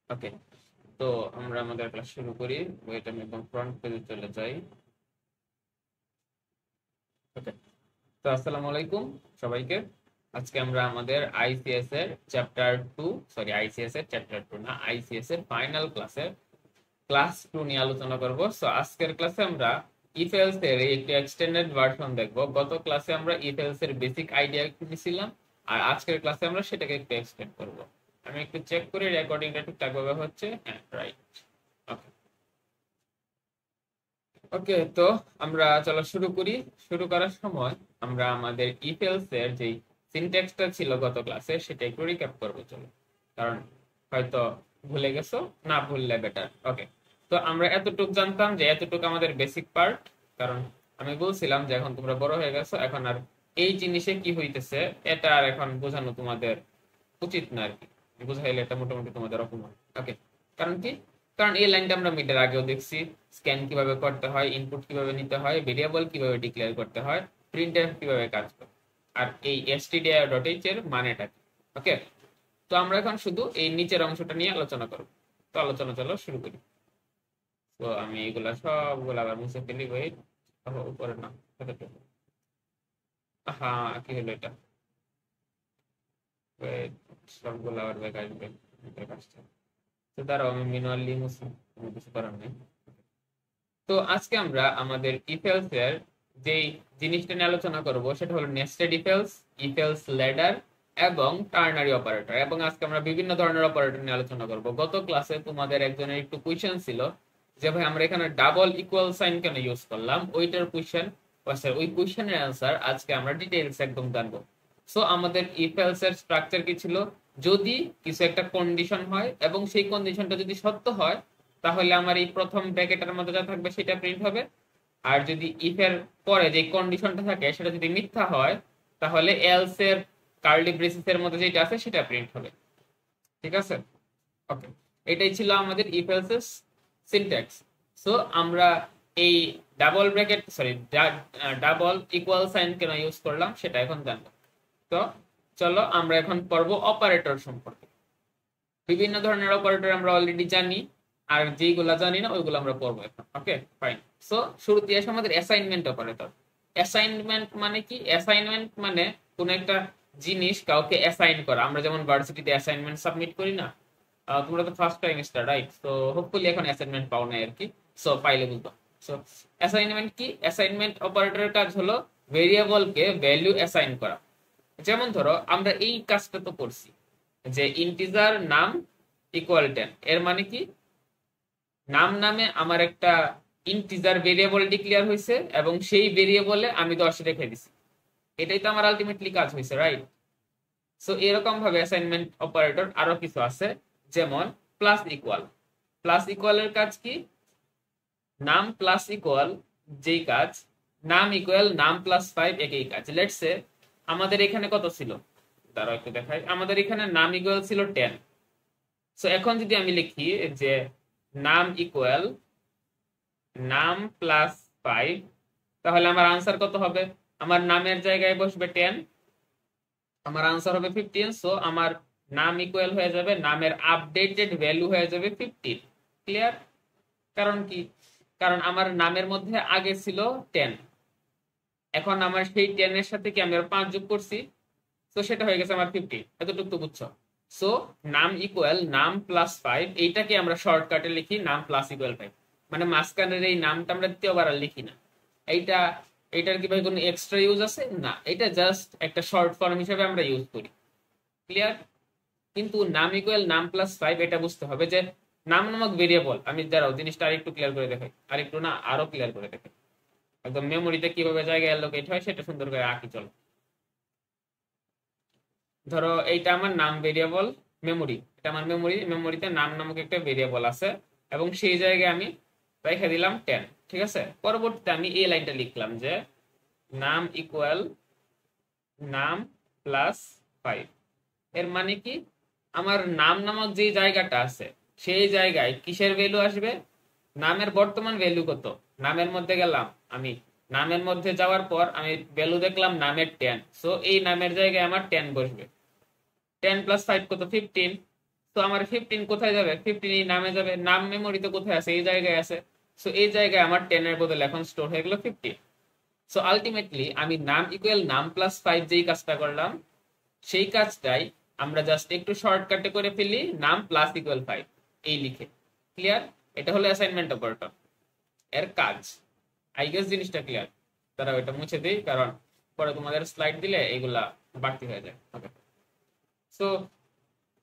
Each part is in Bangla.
ওকে, তো আমরা আমাদের ক্লাস শুরু করি। ওইটা আমি একদম ফ্রন্ট পেজে চলে যাই। ওকে, তো আসসালামু আলাইকুম সবাইকে। আজকে আমরা আমাদের আইসিএস এর চ্যাপ্টার 2, সরি আইসিএস এর চ্যাপ্টার 2 না, আইসিএস এর ফাইনাল ক্লাস 2 নিয়ে আলোচনা করব। সো আজকের ক্লাসে আমরা ইফ এলস এর একটি এক্সটেন্ডেড ভার্সন দেখব। গত ক্লাসে আমরা ইফ এলস এর বেসিক আইডিয়া নিয়েছিলাম, আর আজকের ক্লাসে আমরা সেটাকে একটু এক্সটেন্ড করব। আমি একটু চেক করি রেকর্ডিংটা ঠিকঠাকভাবে হচ্ছে। হ্যাঁ, রাইট। ওকে ওকে, তো আমরা চলো শুরু করি। শুরু করার সময় আমরা আমাদের ইফ এলস এর যে সিনট্যাক্সটা ছিল গত ক্লাসে সেটা একটু রিক্যাপ করবো চলো, কারণ হয়তো ভুলে গেছো, না ভুললে বেটার। ওকে, তো আমরা এতটুকু জানতাম যে এতটুকু আমাদের বেসিক পার্ট, কারণ আমি বলছিলাম যে এখন তোমরা বড় হয়ে গেছো, এখন আর এই জিনিসে কি হইতেছে এটা আর এখন বোঝানো তোমাদের উচিত না আর কি। বুঝাইলে এটা মোটামুটি তোমাদের অপমান। ওকে, কারণ কি, কারণ এই লাইনটা আমরা মিডের আগেও দেখছি। স্ক্যান কিভাবে করতে হয়, ইনপুট কিভাবে নিতে হয়, ভেরিয়েবল কিভাবে ডিক্লেয়ার করতে হয়, প্রিন্টএফ কিভাবে কাজ করে, আর এই stdio.h এর মানেটা কি। ওকে, তো আমরা এখন শুধু এই নিচের অংশটা নিয়ে আলোচনা করব। তো আলোচনা চলো শুরু করি। তো আমি এগুলা সবগুলো আবার মুছে ফেলি। ওয়েট, উপরে না, এতটুকু। হ্যাঁ, কি হলো এটা? ওয়েট, সবগুলো আবার ব্যাক আসবে। ব্যাক আসছে তো, দাঁড়াও আমি ম্যানুয়ালি মুছি, কোনো কিছু করার নেই। তো আজকে আমরা আমাদের ইফেলস এর যেই জিনিসটা নিয়ে আলোচনা করব সেটা হলো নেস্টেড ইফেলস, ইফেলস ল্যাডার এবং টার্নারি অপারেটর। এবং আজকে আমরা বিভিন্ন ধরনের অপারেটর নিয়ে আলোচনা করব। গত ক্লাসে তোমাদের একজনের একটু কোয়েশ্চেন ছিল যে ভাই আমরা এখানে ডাবল ইকুয়াল সাইন কেন ইউজ করলাম, ওইটার কোয়েশ্চেন, ওই কোয়েশ্চেনের অ্যান্সার আজকে আমরা ডিটেইলস একদম জানবো। সো আমাদের ইফেলস এর স্ট্রাকচার কি ছিল, যদি কিছু একটা কন্ডিশন হয় এবং সেই কন্ডিশনটা যদি সত্য হয় তাহলে আমার এই প্রথম ব্র্যাকেটের মধ্যে যা থাকবে সেটা প্রিন্ট হবে। আর যদি ইফ এর পরে যে কন্ডিশনটা থাকে সেটা যদি মিথ্যা হয় তাহলে এলস এর কার্লি ব্রেসিস এর মধ্যে যেটা আছে সেটা প্রিন্ট হবে। ঠিক আছে? ওকে, এটাই ছিল আমাদের ইফ এলস এর সিনট্যাক্স। সো আমরা এই double bracket, sorry, double equal sign কেন ইউজ করলাম সেটা এখন জানবো। তো চলো আমরা এখন পড়বো অপারেটর সম্পর্কে। বিভিন্ন ধরনের অপারেটর আমরা অলরেডি জানি, আর যেগুলা জানি না ওইগুলো আমরা পড়বো এখন। ওকে, ফাইন। সো শুরুতে আসে আমাদের অ্যাসাইনমেন্ট অপারেটর। অ্যাসাইনমেন্ট মানে কি? অ্যাসাইনমেন্ট মানে কোন একটা জিনিস কাউকে অ্যাসাইন করা। আমরা যেমন ভার্সিটিতে অ্যাসাইনমেন্ট সাবমিট করি না, তোমরা তো ফার্স্ট টাইম স্টার, রাইট? তো হোপফুলি এখন অ্যাসাইনমেন্ট পাও না আর কি। সো পাইলে বুঝবা। সো অ্যাসাইনমেন্ট কি? অ্যাসাইনমেন্ট অপারেটরের কাজ হলো ভেরিয়েবলকে ভ্যালু অ্যাসাইন করা। যেমন ধরো আমরা এই কাজটা তো করছি যে ইন্টিজার নাম ইকুয়াল 10, এর মানে কি, নাম নামে আমার একটা ইন্টিজার ভেরিয়েবল ডিক্লেয়ার হয়েছে এবং সেই ভেরিয়েবলে আমি 10 রেখে দিছি। এটাই তো আমার আলটিমেটলি কাজ হয়েছে, রাইট? সো এরকম ভাবে অ্যাসাইনমেন্ট অপারেটর আরো কিছু আছে, যেমন প্লাস ইকুয়াল। প্লাস ইকুয়ালের কাজ কি? নাম প্লাস ইকুয়াল যেই কাজ, নাম ইকুয়াল নাম প্লাস 5 একই কাজ। লেটস সে আমাদের এখানে কত ছিল, দাঁড়াও একটু দেখাই। আমাদের এখানে নাম ইকুয়াল ছিল 10। সো এখন যদি আমি লিখি যে নাম ইকুয়াল নাম প্লাস 5, তাহলে আমার আনসার কত হবে? আমার নামের জায়গায় বসবে 10, আমার আনসার হবে 15। সো আমার নাম ইকুয়াল হয়ে যাবে, নামের আপডেটেড ভ্যালু হয়ে যাবে 15। ক্লিয়ার? কারণ কি, কারণ আমার নামের মধ্যে আগে ছিল 10, এখন আমার সেই 10 এর সাথে কি আমি আর 5 যোগ করছি, তো সেটা হয়ে গেছে আমার 15। এতটুকু তো বুঝছো? সো নাম ইকুয়াল নাম প্লাস 5, এইটাকে আমরা শর্টকাটে লিখি নাম প্লাস ইকুয়াল 5। মানে মাঝখানের এই নামটা আমরা দ্বিতীয়বার আর লিখি না। এইটা, এইটার কি ভাই কোনো এক্সট্রা ইউজ আছে? না, এটা জাস্ট একটা শর্ট ফর্ম হিসেবে আমরা ইউজ করি। ক্লিয়ার? কিন্তু নাম ইকুয়াল নাম প্লাস 5 এটা বুঝতে হবে যে নাম নামক ভেরিয়েবল, আমি দাঁড়াও জিনিসটা আরেকটু ক্লিয়ার করে দেখাই, আরেকটু না আরো ক্লিয়ার করে দেখাই। একদম মেমোরিতে কিভাবে জায়গায় অ্যালোকেট হয় সেটা সুন্দর করে আঁকি চলো। ধরো এইটা আমার নাম ভেরিয়েবল মেমোরি, এটা আমার মেমোরি, মেমোরিতে নাম নামক একটা ভেরিয়েবল আছে এবং সেই জায়গায় আমি রেখে দিলাম 10। ঠিক আছে? পরবর্তীতে আমি এই লাইনটা লিখলাম যে নাম ইকুয়াল নাম প্লাস 5। এর মানে কি, আমার নাম নামক যে জায়গাটা আছে সেই জায়গায় কিসের ভ্যালু আসবে? নামের বর্তমান ভ্যালু কত, নামের মধ্যে গেলাম আমি, নামের মধ্যে যাওয়ার পর আমি ভ্যালু দেখলাম নামের 10। সো এই নামের জায়গায় আমার 10 বসবে। 10 প্লাস 5 কত? 15। তো আমার 15 কোথায় যাবে? 15 এই নামে যাবে। নাম মেমোরিতে কোথায় আছে? এই জায়গায় আছে। সো এই জায়গায় আমার 10 এর বদলে এখন স্টোর হয়ে গেল 50। সো আলটিমেটলি আমি নাম ইকুয়াল নাম প্লাস 5 যেই কাজটা করলাম, সেই কাজটাই আমরা জাস্ট একটু শর্টকাটে করে ফেলি, নাম প্লাস ইকুয়াল 5 এই লিখে। ক্লিয়ার? এটা হলো অ্যাসাইনমেন্ট অপারেটর এর কাজ। আই গেস জিনিসটা ক্লিয়ার। তারা ওইটা মুছে দেই, কারণ পরে তোমাদের স্লাইড দিলে এগুলা বাড়তি হয়ে যায়। ওকে, সো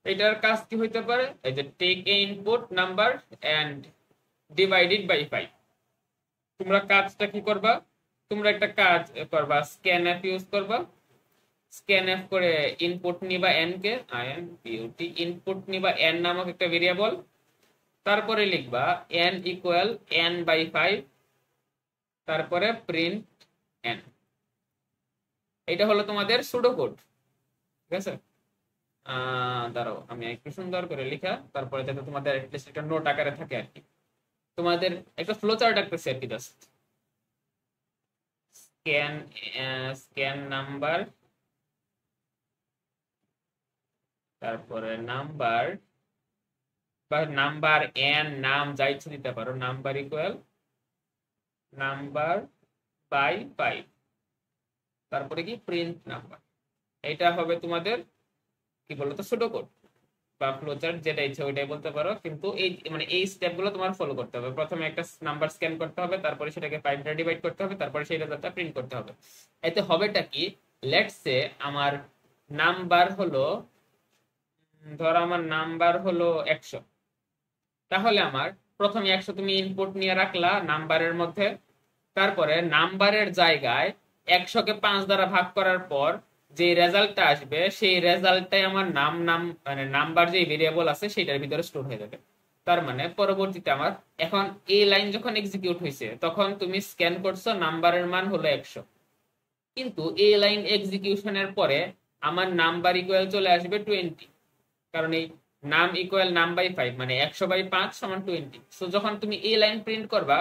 এটার কাজ কি হইতে পারে? এই যে take a input number and divided by 5। তোমরা কাজটা কি করবা? তোমরা একটা কাজ করবা, স্ক্যান এফ ইউজ করবা। স্ক্যান এফ করে ইনপুট নিবা এন কে, আইএন বিউটি, ইনপুট নিবা এন নামক একটা ভেরিয়েবল। তারপরে লিখবা এন ইকুয়াল এন বাই 5, তারপরে প্রিন্ট এন। এটা হলো তোমাদের সুডো কোড। ঠিক আছে, দাঁড়াও আমি একটু সুন্দর করে লিখা, তারপরে যাতে তোমাদের একটা নোট আকারে থাকে আর কি। তোমাদের একটা ফ্লো চার্ট আঁকতেছি আর কি, জাস্ট স্ক্যান স্ক্যান নাম্বার, তারপরে নাম্বার বা নাম্বার এন, নাম যা ইচ্ছে দিতে পারো, নাম্বার ইকুয়াল নাম্বার বাই 5, তারপরে কি প্রিন্ট নাম্বার। এটা হবে তোমাদের কি বলতো সুডো কোড বা ফ্লোচার্ট, যেটা ইচ্ছে ওইটাই বলতে পারো। কিন্তু এই মানে এই স্টেপগুলো তোমার ফলো করতে হবে। প্রথমে একটা নাম্বার স্ক্যান করতে হবে, তারপরে সেটাকে 5 দ্বারা ডিভাইড করতে হবে, তারপরে সেই রেজাল্টটা প্রিন্ট করতে হবে। এতে হবেটা কি, লেটস সে আমার নাম্বার হলো, ধর আমার নাম্বার হলো 100, তাহলে আমার প্রথমে 100 তুমি ইনপুট নিয়ে রাখলা নাম্বারের মধ্যে। তারপরে নাম্বারের জায়গায় 100 কে 5 দ্বারা ভাগ করার পর যে রেজাল্টটা আসবে, সেই রেজাল্টটাই আমার নাম নাম মানে নাম্বার যে ভেরিয়েবল আছে সেটার ভিতরে স্টোর হয়ে যাবে। তার মানে পরবর্তীতে আমার এখন এই লাইন যখন এক্সিকিউট হয়েছে, তখন তুমি স্ক্যান করছো, নাম্বারের মান হলো 100, কিন্তু এই লাইন এক্সিকিউশনের পরে আমার নাম্বার ইকুয়াল চলে আসবে 20, কারণ এই নাম ইকুয়াল নাম বাই 5 মানে 100/5 সমান 20। সো যখন তুমি এই লাইন প্রিন্ট করবা,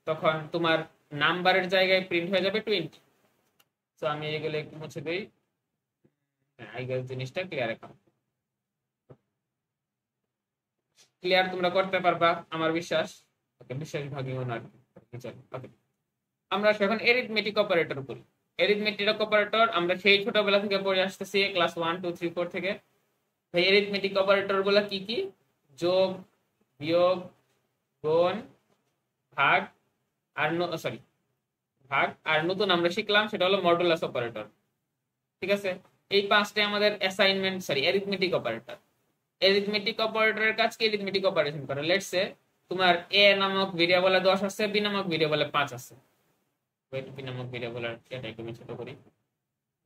তখন তোমার নাম্বারের জায়গায় প্রিন্ট হয়ে যাবে 20। সো আমি এগুলো একটু মুছে দেই। আই গেস জিনিসটা ক্লিয়ার। এখন ক্লিয়ার? তোমরা করতে পারবা আমার বিশ্বাস। ওকে, বিশ্বাস ভাগিও না। ওকে, আমরা এখন এরিথমেটিক অপারেটর করি। এরিথমেটিক অপারেটর আমরা সেই ছোটবেলা থেকে পড়ে আসতেছি, ক্লাস 1 2 3 4 থেকে। ভাই এরিথমেটিক অপারেটর গুলা কি কি? যোগ, বিয়োগ, গুণ, ভাগ, আর সরি ভাগ, আর নতুন আমরা শিখলাম সেটা হলো মডুলাস অপারেটর। ঠিক আছে, এই পাঁচটাই আমাদের assignment, sorry arithmetic operator. Arithmetic অপারেটরের কাজ কি? এরিথমেটিক অপারেশন করে। লেটস সে তোমার এ নামক ভেরিয়েবলে 10 আছে, বি নামক ভেরিয়েবলে 5 আছে। বি নামক ভেরিয়েবলের এটা একটু ছোট করি।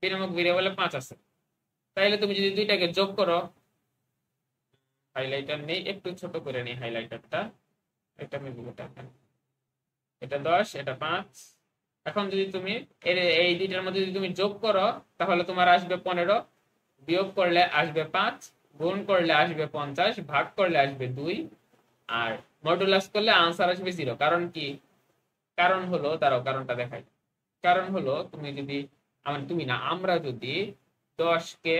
বি নামক ভেরিয়েবলে 5 আছে, তাইলে তুমি যদি দুইটাকে যোগ করো, হাইলাইটার নেই, একটু ছোট করে নেই হাইলাইটারটা, এটা এটা 10 এটা 5। এখন যদি তুমি এই দুইটার মধ্যে যদি তুমি যোগ করো, তাহলে তোমার আসবে 15, বিয়োগ করলে আসবে 5, গুণ করলে আসবে 50, ভাগ করলে আসবে 2, আর মডুলাস করলে আনসার আসবে 0। কারণ কি? কারণ হলো, দাঁড়াও কারণটা দেখাই। কারণ হলো তুমি যদি তুমি না আমরা যদি 10 কে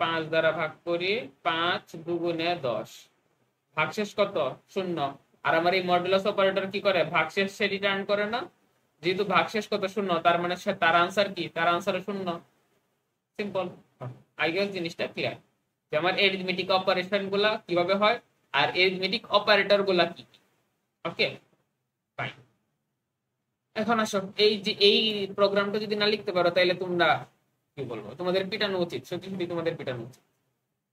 5 দ্বারা ভাগ করি, 5 দুগুণে 10, ভাগশেষ কত? 0। আর আমার এই মডুলাস অপারেটর কি করে? ভাগশেষ সে রিটার্ন করে না। যেহেতু ভাগশেষ কত? 0, তার মানে তার আনসার কি? তার আনসার 0। সিম্পল। আই গেস জিনিসটা ক্লিয়ার যে আমার এরিথমেটিক অপারেশন গুলা কিভাবে হয় আর এরিথমেটিক অপারেটর গুলা কি। Okay fine. এখন আসো, এই যে এই প্রোগ্রামটা যদি না লিখতে পারো, তাহলে তোমরা কি বলবো, তোমাদের পিটানো উচিত, সত্যি সত্যি তোমাদের পিটানো উচিত।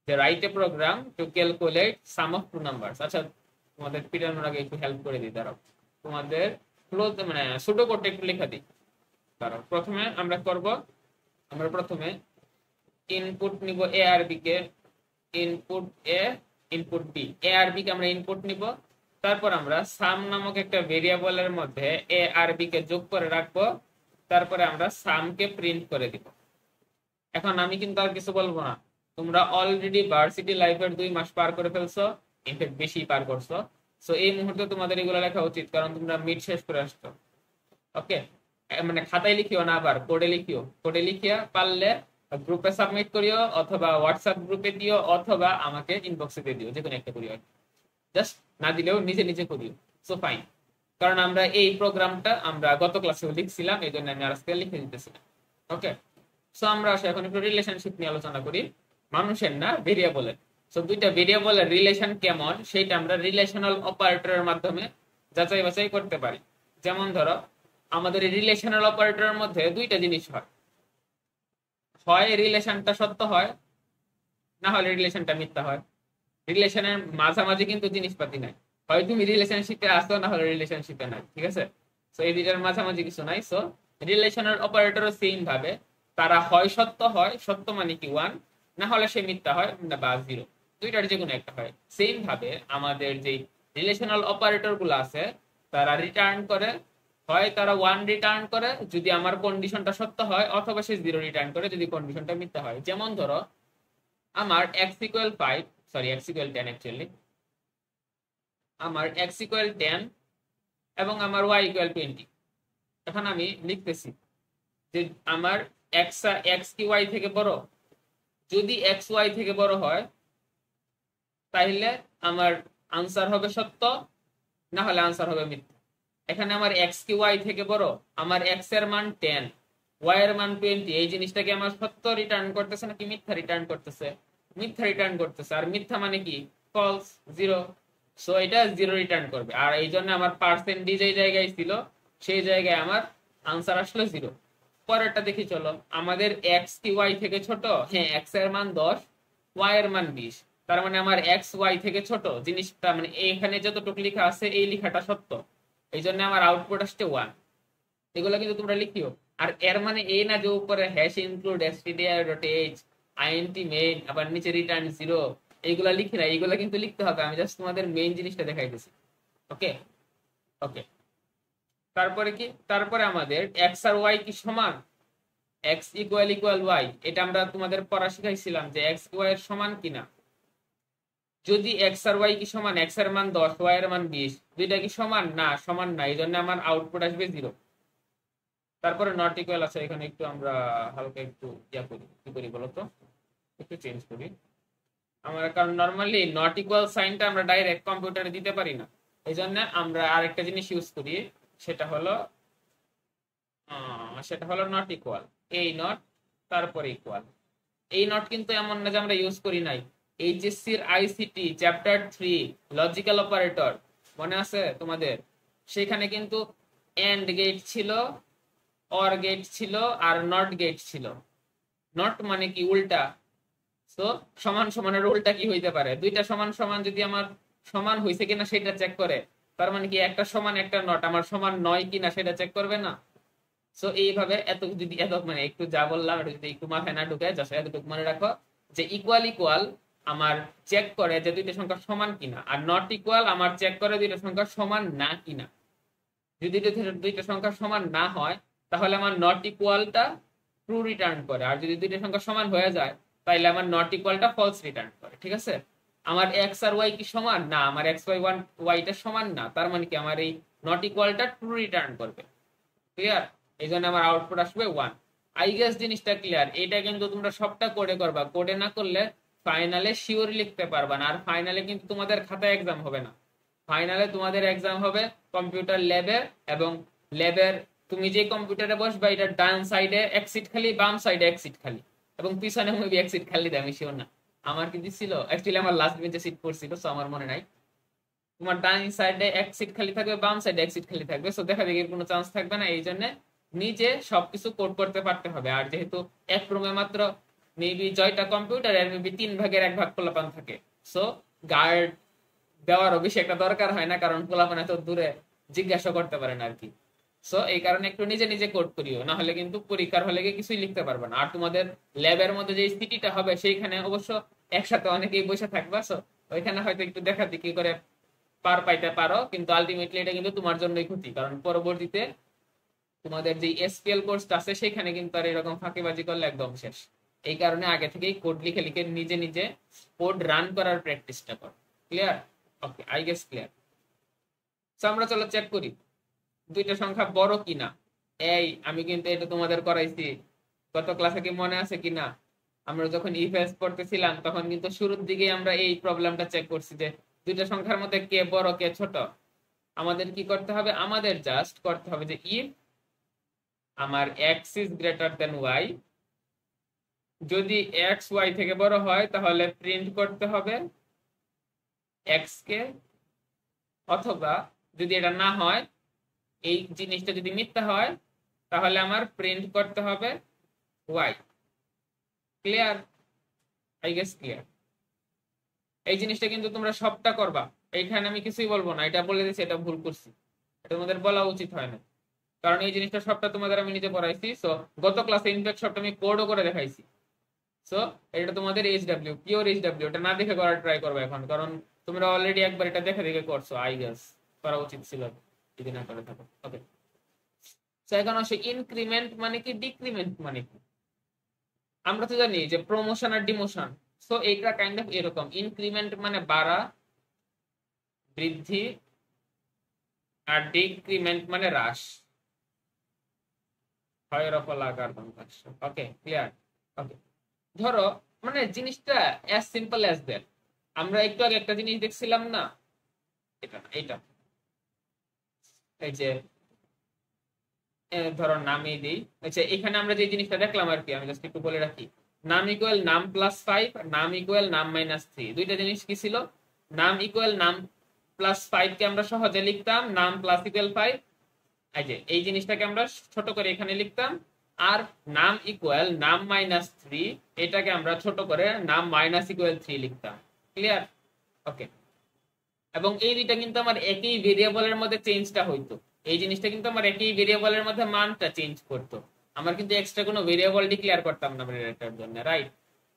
যে write a program to calculate sum of two numbers. আচ্ছা, তোমাদের পিটানোর আগে একটু হেল্প করে দিই, দাঁড়াও তোমাদের মানে সুডো কোডটা একটু লেখা দিই। দাঁড়াও, প্রথমে আমরা করব, আমরা প্রথমে ইনপুট নিব এ আর বি কে, ইনপুট এ ইনপুট বি। এ আর বি কে আমরা ইনপুট নিব, তারপর আমরা সাম নামক একটা ভেরিয়েবলের মধ্যে এ আর বি কে যোগ করে রাখবো, তারপরে আমরা সাম কে প্রিন্ট করে দিব। এখন আমি কিন্তু আর কিছু বলবো না, তোমরা অলরেডি ভার্সিটি লাইফের 2 মাস পার করে ফেলছো, ইনফ্যাক্ট বেশি পার করছো। সো এই মুহূর্তে তোমাদের এগুলো লেখা উচিত, কারণ তোমরা মিড শেষ করে আসছো। ওকে, মানে খাতায় লিখিও না, আবার কোডে লিখিও। কোডে লিখিয়া পারলে গ্রুপে সাবমিট করিও, অথবা হোয়াটসঅ্যাপ গ্রুপে দিও, অথবা আমাকে ইনবক্সে দিয়ে দিও, যে কোনো একটা করিও। জাস্ট না দিলেও নিজে নিজে করিও। সো ফাইন, কারণ আমরা এই প্রোগ্রামটা আমরা গত ক্লাসেও লিখছিলাম, এই জন্য আমি আজকে লিখে দিতেছিলাম। ওকে, সো আমরা এখন একটু রিলেশনশিপ নিয়ে আলোচনা করি, মানুষের না ভেরিয়েবলের। সো দুইটা ভেরিয়েবলের রিলেশন কেমন সেটা আমরা রিলেশনাল অপারেটরের মাধ্যমে যাচাই বাছাই করতে পারি। যেমন ধরো, আমাদের এই রিলেশনাল অপারেটরের মধ্যে দুইটা জিনিস হয়, হয় রিলেশনটা সত্য হয়, না হলে রিলেশনটা মিথ্যা হয়। রিলেশনের মাঝামাঝি কিন্তু জিনিসপাতি নাই, হয় তুমি রিলেশনশিপে আসো, না হলে রিলেশনশিপে নাই, ঠিক আছে? সো এই দুইটার মাঝামাঝি কিছু নাই। সো রিলেশনাল অপারেটরও সেম ভাবে তারা হয় সত্য হয়, সত্য মানে কি ওয়ান, না হলে সে মিথ্যা হয় বা জিরো, দুইটার যে কোনো একটা হয়। সেম ভাবে আমাদের যে রিলেশনাল অপারেটর গুলো আছে তারা রিটার্ন করে, হয় তারা ওয়ান রিটার্ন করে যদি আমার কন্ডিশনটা সত্য হয়, অথবা সে জিরো রিটার্ন করে যদি কন্ডিশনটা মিথ্যা হয়। যেমন ধরো, আমার x equal 5, sorry x equal 10 actually, আমার x ইকুয়াল 10 এবং আমার y ইকুয়াল 20। এখন আমি লিখতেছি যে আমার x কি y থেকে বড়, যদি x y থেকে বড় হয় তাহলে আমার আনসার হবে সত্য, না হলে আনসার হবে মিথ্যা। এখানে আমার x কি y থেকে বড়, আমার x এর মান 10, y এর মান 20, এই জিনিসটাকে আমার সত্য রিটার্ন করতেছে নাকি মিথ্যা রিটার্ন করতেছে? মিথ্যা রিটার্ন করতেছে। আর মিথ্যা মানে কি? False, zero. সো এটা জিরো রিটার্ন করবে, আর এই জন্য আমার পার্সেন্টেজ এই জায়গায় ছিল, সেই জায়গায় আমার আনসার আসলো জিরো। পরেরটা দেখি চলো, আমাদের x কি y থেকে ছোট, হ্যাঁ x এর মান 10, y এর মান 20, তার মানে আমার x y থেকে ছোট জিনিসটা, মানে এখানে যতটুকু লেখা আছে এই লেখাটা সত্য, এই জন্য আমার আউটপুট আসছে 1। এগুলো কিন্তু তোমরা লিখিও। আর এর মানে এই না যে উপরে hash include stdio.h int main আবার নিচে রিটার্ন জিরো, এইগুলা লিখি না, এইগুলা কিন্তু লিখতে হবে। আমি জাস্ট তোমাদের মেইন জিনিসটা দেখাইতেছি। ওকে ওকে, তারপরে কি, তারপরে আমাদের x আর y কি সমান, x ইকুয়াল ইকুয়াল y, এটা আমরা তোমাদের পড়া শিখাইছিলাম যে x y এর সমান কিনা। যদি x আর y কি সমান, x এর মান 10, y এর মান 20, দুইটা কি সমান? না, সমান না, এই জন্য আমার আউটপুট আসবে জিরো। তারপরে নট ইকুয়াল আছে, এখানে একটু আমরা হালকা একটু ইয়া করি, কি করি বলতো, একটু চেঞ্জ করি আমরা, কারণ নর্মালি নট ইকুয়াল সাইনটা আমরা ডাইরেক্ট কম্পিউটারে দিতে পারি না, এই জন্য আমরা আরেকটা জিনিস ইউজ করি, সেটা হলো নট ইকুয়াল, এই নট তারপরে ইকুয়াল। এই নট কিন্তু এমন না যে আমরা ইউজ করি নাই, এইচএসসি এর আইসিটি চ্যাপ্টার 3 লজিক্যাল অপারেটর মনে আছে তোমাদের? সেখানে কিন্তু এন্ড গেট ছিল, অর গেট ছিল, আর নট গেট ছিল। নট মানে কি? উল্টা। তো সমান সমানের উল্টা কি হইতে পারে? দুইটা সমান সমান যদি আমার সমান হয়েছে কিনা সেটা চেক করে, তার মানে কি একটা সমান একটা নট আমার সমান নয় কিনা সেটা চেক করবে না? সো এইভাবে এত যদি এত মানে একটু যা বললাম এটা যদি একটু মাথায় না ঢুকে, জাস্ট এতটুকু মনে রাখো যে ইকুয়াল ইকুয়াল আমার চেক করে যে দুইটা সংখ্যা সমান কিনা, আর নট ইকুয়াল আমার চেক করে দুইটা সংখ্যা সমান না কিনা। যদি দুইটা সংখ্যা সমান না হয় তাহলে আমার নট ইকুয়ালটা ট্রু রিটার্ন করে, আর যদি দুইটা সংখ্যা সমান হয়ে যায় তাহলে আমার নট ইকুয়ালটা ফলস রিটার্ন করে। ঠিক আছে? আমার এক্স আর ওয়াই কি সমান? না, আমার এক্স ওয়াই ওয়ান ওয়াইটা সমান না, তার মানে কি আমার এই নট ইকুয়ালটা ট্রু রিটার্ন করবে। ক্লিয়ার? এই জন্য আমার আউটপুট আসবে 1। আই গেস জিনিসটা ক্লিয়ার। এটা কিন্তু তোমরা সবটা কোডে করবা, কোডে না করলে ফাইনালে শিওর লিখতে পারবা না, আর ফাইনালে কিন্তু তোমাদের খাতায় এক্সাম হবে না, ফাইনালে তোমাদের এক্সাম হবে কম্পিউটার ল্যাবে, এবং ল্যাবের তুমি যে কম্পিউটারে বসবা এটার ডান সাইডে এক সিট খালি, বাম সাইডে এক সিট খালি, এবং পিছনে মেবি এক সিট খালি দেয়, আমি শিওর না। আমার কি দিছিল? অ্যাকচুয়ালি আমার লাস্ট বেঞ্চে সিট পড়ছিল, সো আমার মনে নাই। তোমার ডান সাইডে এক সিট খালি থাকবে, বাম সাইডে এক সিট খালি থাকবে, সো দেখা দেখি কোনো চান্স থাকবে না। এই জন্য নিজে সবকিছু কোড করতে পারতে হবে। আর যেহেতু এক রুমে মাত্র মেবি জয়টা কম্পিউটার, এর মেবি 3 ভাগের 1 ভাগ পোলাপান থাকে, সো গার্ড দেওয়ারও বেশি একটা দরকার হয় না, কারণ পোলাপান এত দূরে জিজ্ঞাসা করতে পারেন আর কি। সো এই কারণে একটু নিজে নিজে কোড করিও, না হলে কিন্তু পরীক্ষার হলে কিছুই লিখতে পারবে না। আর তোমাদের ল্যাবের মধ্যে যে সিটিটা হবে সেইখানে অবশ্য একসাথে অনেকেই বসে থাকবা, সো ওইখানে হয়তো একটু দেখা দেখি করে পার পাইতে পারো, কিন্তু আলটিমেটলি এটা কিন্তু তোমার জন্যই ক্ষতি, কারণ পরবর্তীতে তোমাদের যে এসপিএল কোর্সটা আছে সেখানে কিন্তু আর এরকম ফাঁকিবাজি করলে একদম শেষ। এই কারণে আগে থেকেই কোড লিখে লিখে নিজে নিজে কোড রান করার প্র্যাকটিসটা করো। Clear? Okay, I guess clear. So আমরা চলো চেক করি দুইটা সংখ্যা বড় কিনা। এই আমি কিন্তু এটা তোমাদের করাইছি গত ক্লাসে কি মনে আছে কিনা, আমরা যখন ইফ এলস পড়তেছিলাম তখন কিন্তু শুরুর দিকে আমরা এই প্রবলেমটা চেক করছি যে দুইটা সংখ্যার মধ্যে কে বড় কে ছোট। আমাদের কি করতে হবে, আমাদের জাস্ট করতে হবে যে ইফ আমার X is greater than Y, যদি এক্স ওয়াই থেকে বড় হয় তাহলে প্রিন্ট করতে হবে এক্স কে, অথবা যদি এটা না হয়, এই জিনিসটা যদি মিথ্যা হয় তাহলে আমার প্রিন্ট করতে হবে Y. Clear? I guess clear. এই জিনিসটা কিন্তু তোমরা সবটা করবা, এইখানে আমি কিছুই বলবো না, এটা বলে দিচ্ছি এটা ভুল করছি, এটা তোমাদের বলা উচিত হয় না, কারণ এই জিনিসটা সবটা তোমাদের আমি নিজে পড়াইছি। সো গত ক্লাসে ইনফ্যাক্ট সবটা আমি কোডও করে দেখাইছি। সো এটা তোমাদের এইচডব্লিউ, পিওর এইচডব্লিউ, এটা না দেখে করার ট্রাই করবে এখন, কারণ তোমরা অলরেডি একবার এটা দেখে দেখে করছো, আই গেস করা উচিত ছিল যদি না করে থাকো। ওকে, সো এখন আসে ইনক্রিমেন্ট মানে কি, ডিক্রিমেন্ট মানে কি। আমরা তো জানি যে প্রমোশন আর ডিমোশন, সো এইটা কাইন্ড অফ এরকম। ইনক্রিমেন্ট মানে বাড়া, বৃদ্ধি, আর ডিক্রিমেন্ট মানে হ্রাস, ক্ষয়ের ফল আকার ধ্বংস। ওকে, ক্লিয়ার? ওকে, ধরো মানে জিনিসটা অ্যাজ সিম্পল অ্যাজ দ্যাট। আমরা একটু আগে একটা জিনিস দেখছিলাম না, এটা এইটা, এই যে ধরো নামই দিই। আচ্ছা, এখানে আমরা যে জিনিসটা দেখলাম আর কি, আমি জাস্ট একটু বলে রাখি, নাম ইকুয়াল নাম প্লাস 5, নাম ইকুয়াল নাম মাইনাস 3। দুইটা জিনিস কি ছিল, নাম ইকুয়াল নাম প্লাস 5 কে আমরা সহজে লিখতাম নাম প্লাস ইকুয়াল 5, এই যে এই জিনিসটাকে আমরা ছোট করে এখানে লিখতাম। আর নাম ইকুয়াল নাম মাইনাস 3, এটাকে আমরা ছোট করে নাম মাইনাস ইকুয়াল 3 লিখতাম। ক্লিয়ার? ওকে, এবং এই দুইটা কিন্তু আমার একই ভেরিয়েবলের মধ্যে চেঞ্জটা হইতো, এই জিনিসটা কিন্তু আমার একই ভেরিয়েবলের মধ্যে মানটা চেঞ্জ করতো, আমার কিন্তু এক্সট্রা কোনো ভেরিয়েবল ডিক্লেয়ার করতাম না এটার জন্য, রাইট?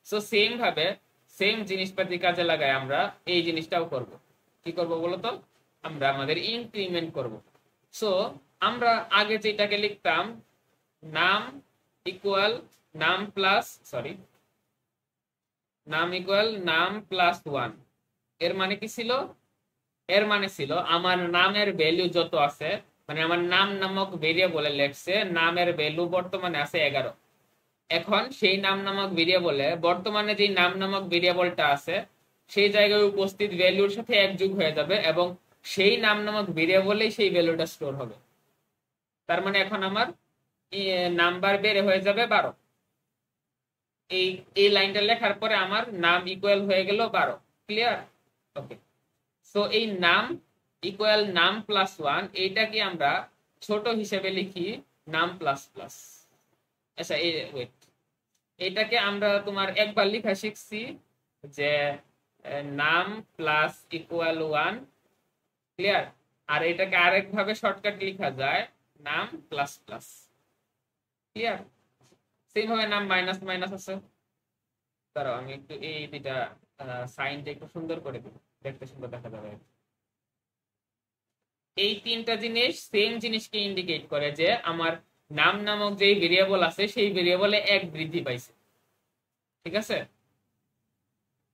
সো সেম ভাবে সেম জিনিসপাতি কাজে লাগায় আমরা এই জিনিসটাও করব। কি করব বলতো, আমরা আমাদের ইনক্রিমেন্ট করব। সো আমরা আগে যেটাকে লিখতাম নাম ইকুয়াল নাম প্লাস, সরি, নাম ইকুয়াল নাম প্লাস 1, এর মানে কি ছিল, এর মানে ছিল আমার নামের ভ্যালু যত আছে, মানে আমার নাম নামক ভেরিয়েবলে লেখছে নামের ভ্যালু বর্তমানে আছে 11। এখন সেই নাম নামক ভেরিয়েবলে বর্তমানে যে নাম নামক ভেরিয়েবলটা আছে সেই জায়গায় উপস্থিত ভ্যালুর সাথে এক যোগ হয়ে যাবে, এবং সেই নাম নামক ভেরিয়েবলেই সেই ভ্যালুটা স্টোর হবে। তার মানে এখন আমার নাম্বার বেড়ে হয়ে যাবে 12। এই এই লাইনটা লেখার পরে আমার নাম ইকুয়াল হয়ে গেল 12। ক্লিয়ার? ওকে, সো এই নাম ইকুয়াল নাম প্লাস 1, এইটাকে আমরা ছোট হিসেবে লিখি নাম প্লাস প্লাস। আচ্ছা, এই ওয়েট, এটাকে আমরা তোমার একবার লেখা শিখছি যে নাম প্লাস ইকুয়াল 1। ক্লিয়ার? আর এটাকে আরেক ভাবে শর্টকাট লেখা যায় নাম প্লাস প্লাস। ক্লিয়ার? সেম ভাবে নাম মাইনাস মাইনাস আছে, তারও আমি একটু এই দুইটা সাইনটা একটু সুন্দর করে দিই, দেখতে সুন্দর দেখা যাবে। এই তিনটা জিনিস সেম জিনিসকে ইন্ডিকেট করে যে আমার নাম নামক যে ভেরিয়েবল আছে সেই ভেরিয়েবলে এক বৃদ্ধি পাইছে। ঠিক আছে,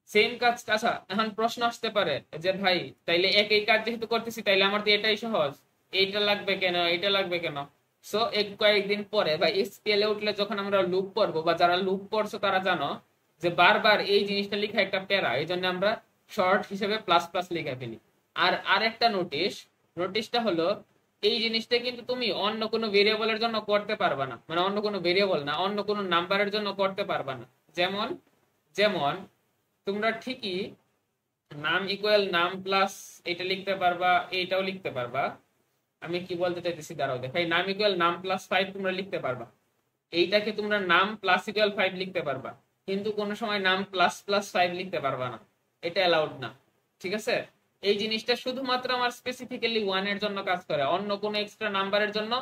সেম কাজ। আচ্ছা, এখন প্রশ্ন আসতে পারে যে ভাই তাইলে একই কাজ যেহেতু করতেছি তাইলে আমার তো এটাই সহজ, এইটা লাগবে কেন, এটা লাগবে কেন? সো কয়েকদিন পরে বা স্কেলে উঠলে যখন আমরা লুপ পড়বো, বা যারা লুপ পড়ছো তারা জানো যে বারবার এই জিনিসটা লেখা একটা প্যারা, এই জন্য আমরা শর্ট হিসেবে প্লাস প্লাস লিখে ফেলি। আর আরেকটা নোটিশটা হলো এই জিনিসটা কিন্তু তুমি অন্য কোনো ভেরিয়েবলের জন্য করতে পারবা না, মানে অন্য কোনো ভেরিয়েবল না, অন্য কোনো নাম্বারের জন্য করতে পারবা না। যেমন যেমন তোমরা ঠিকই নাম ইকুয়াল নাম প্লাস এটা লিখতে পারবা, এইটাও লিখতে পারবা। আমি কি বলতে চাইতেছি দাঁড়াও দেখাই, নাম ইকুয়াল নাম প্লাস 5 তোমরা লিখতে পারবা, এইটাকে তোমরা নাম প্লাস ইকুয়াল 5 লিখতে পারবা, কিন্তু কোনো সময় নাম প্লাস প্লাস 5 লিখতে পারবা না, এটা অ্যালাউড না। ঠিক আছে, এই জিনিসটা শুধুমাত্র আমার স্পেসিফিক্যালি 1 এর জন্য কাজ করে, অন্য কোনো এক্সট্রা নাম্বারের জন্য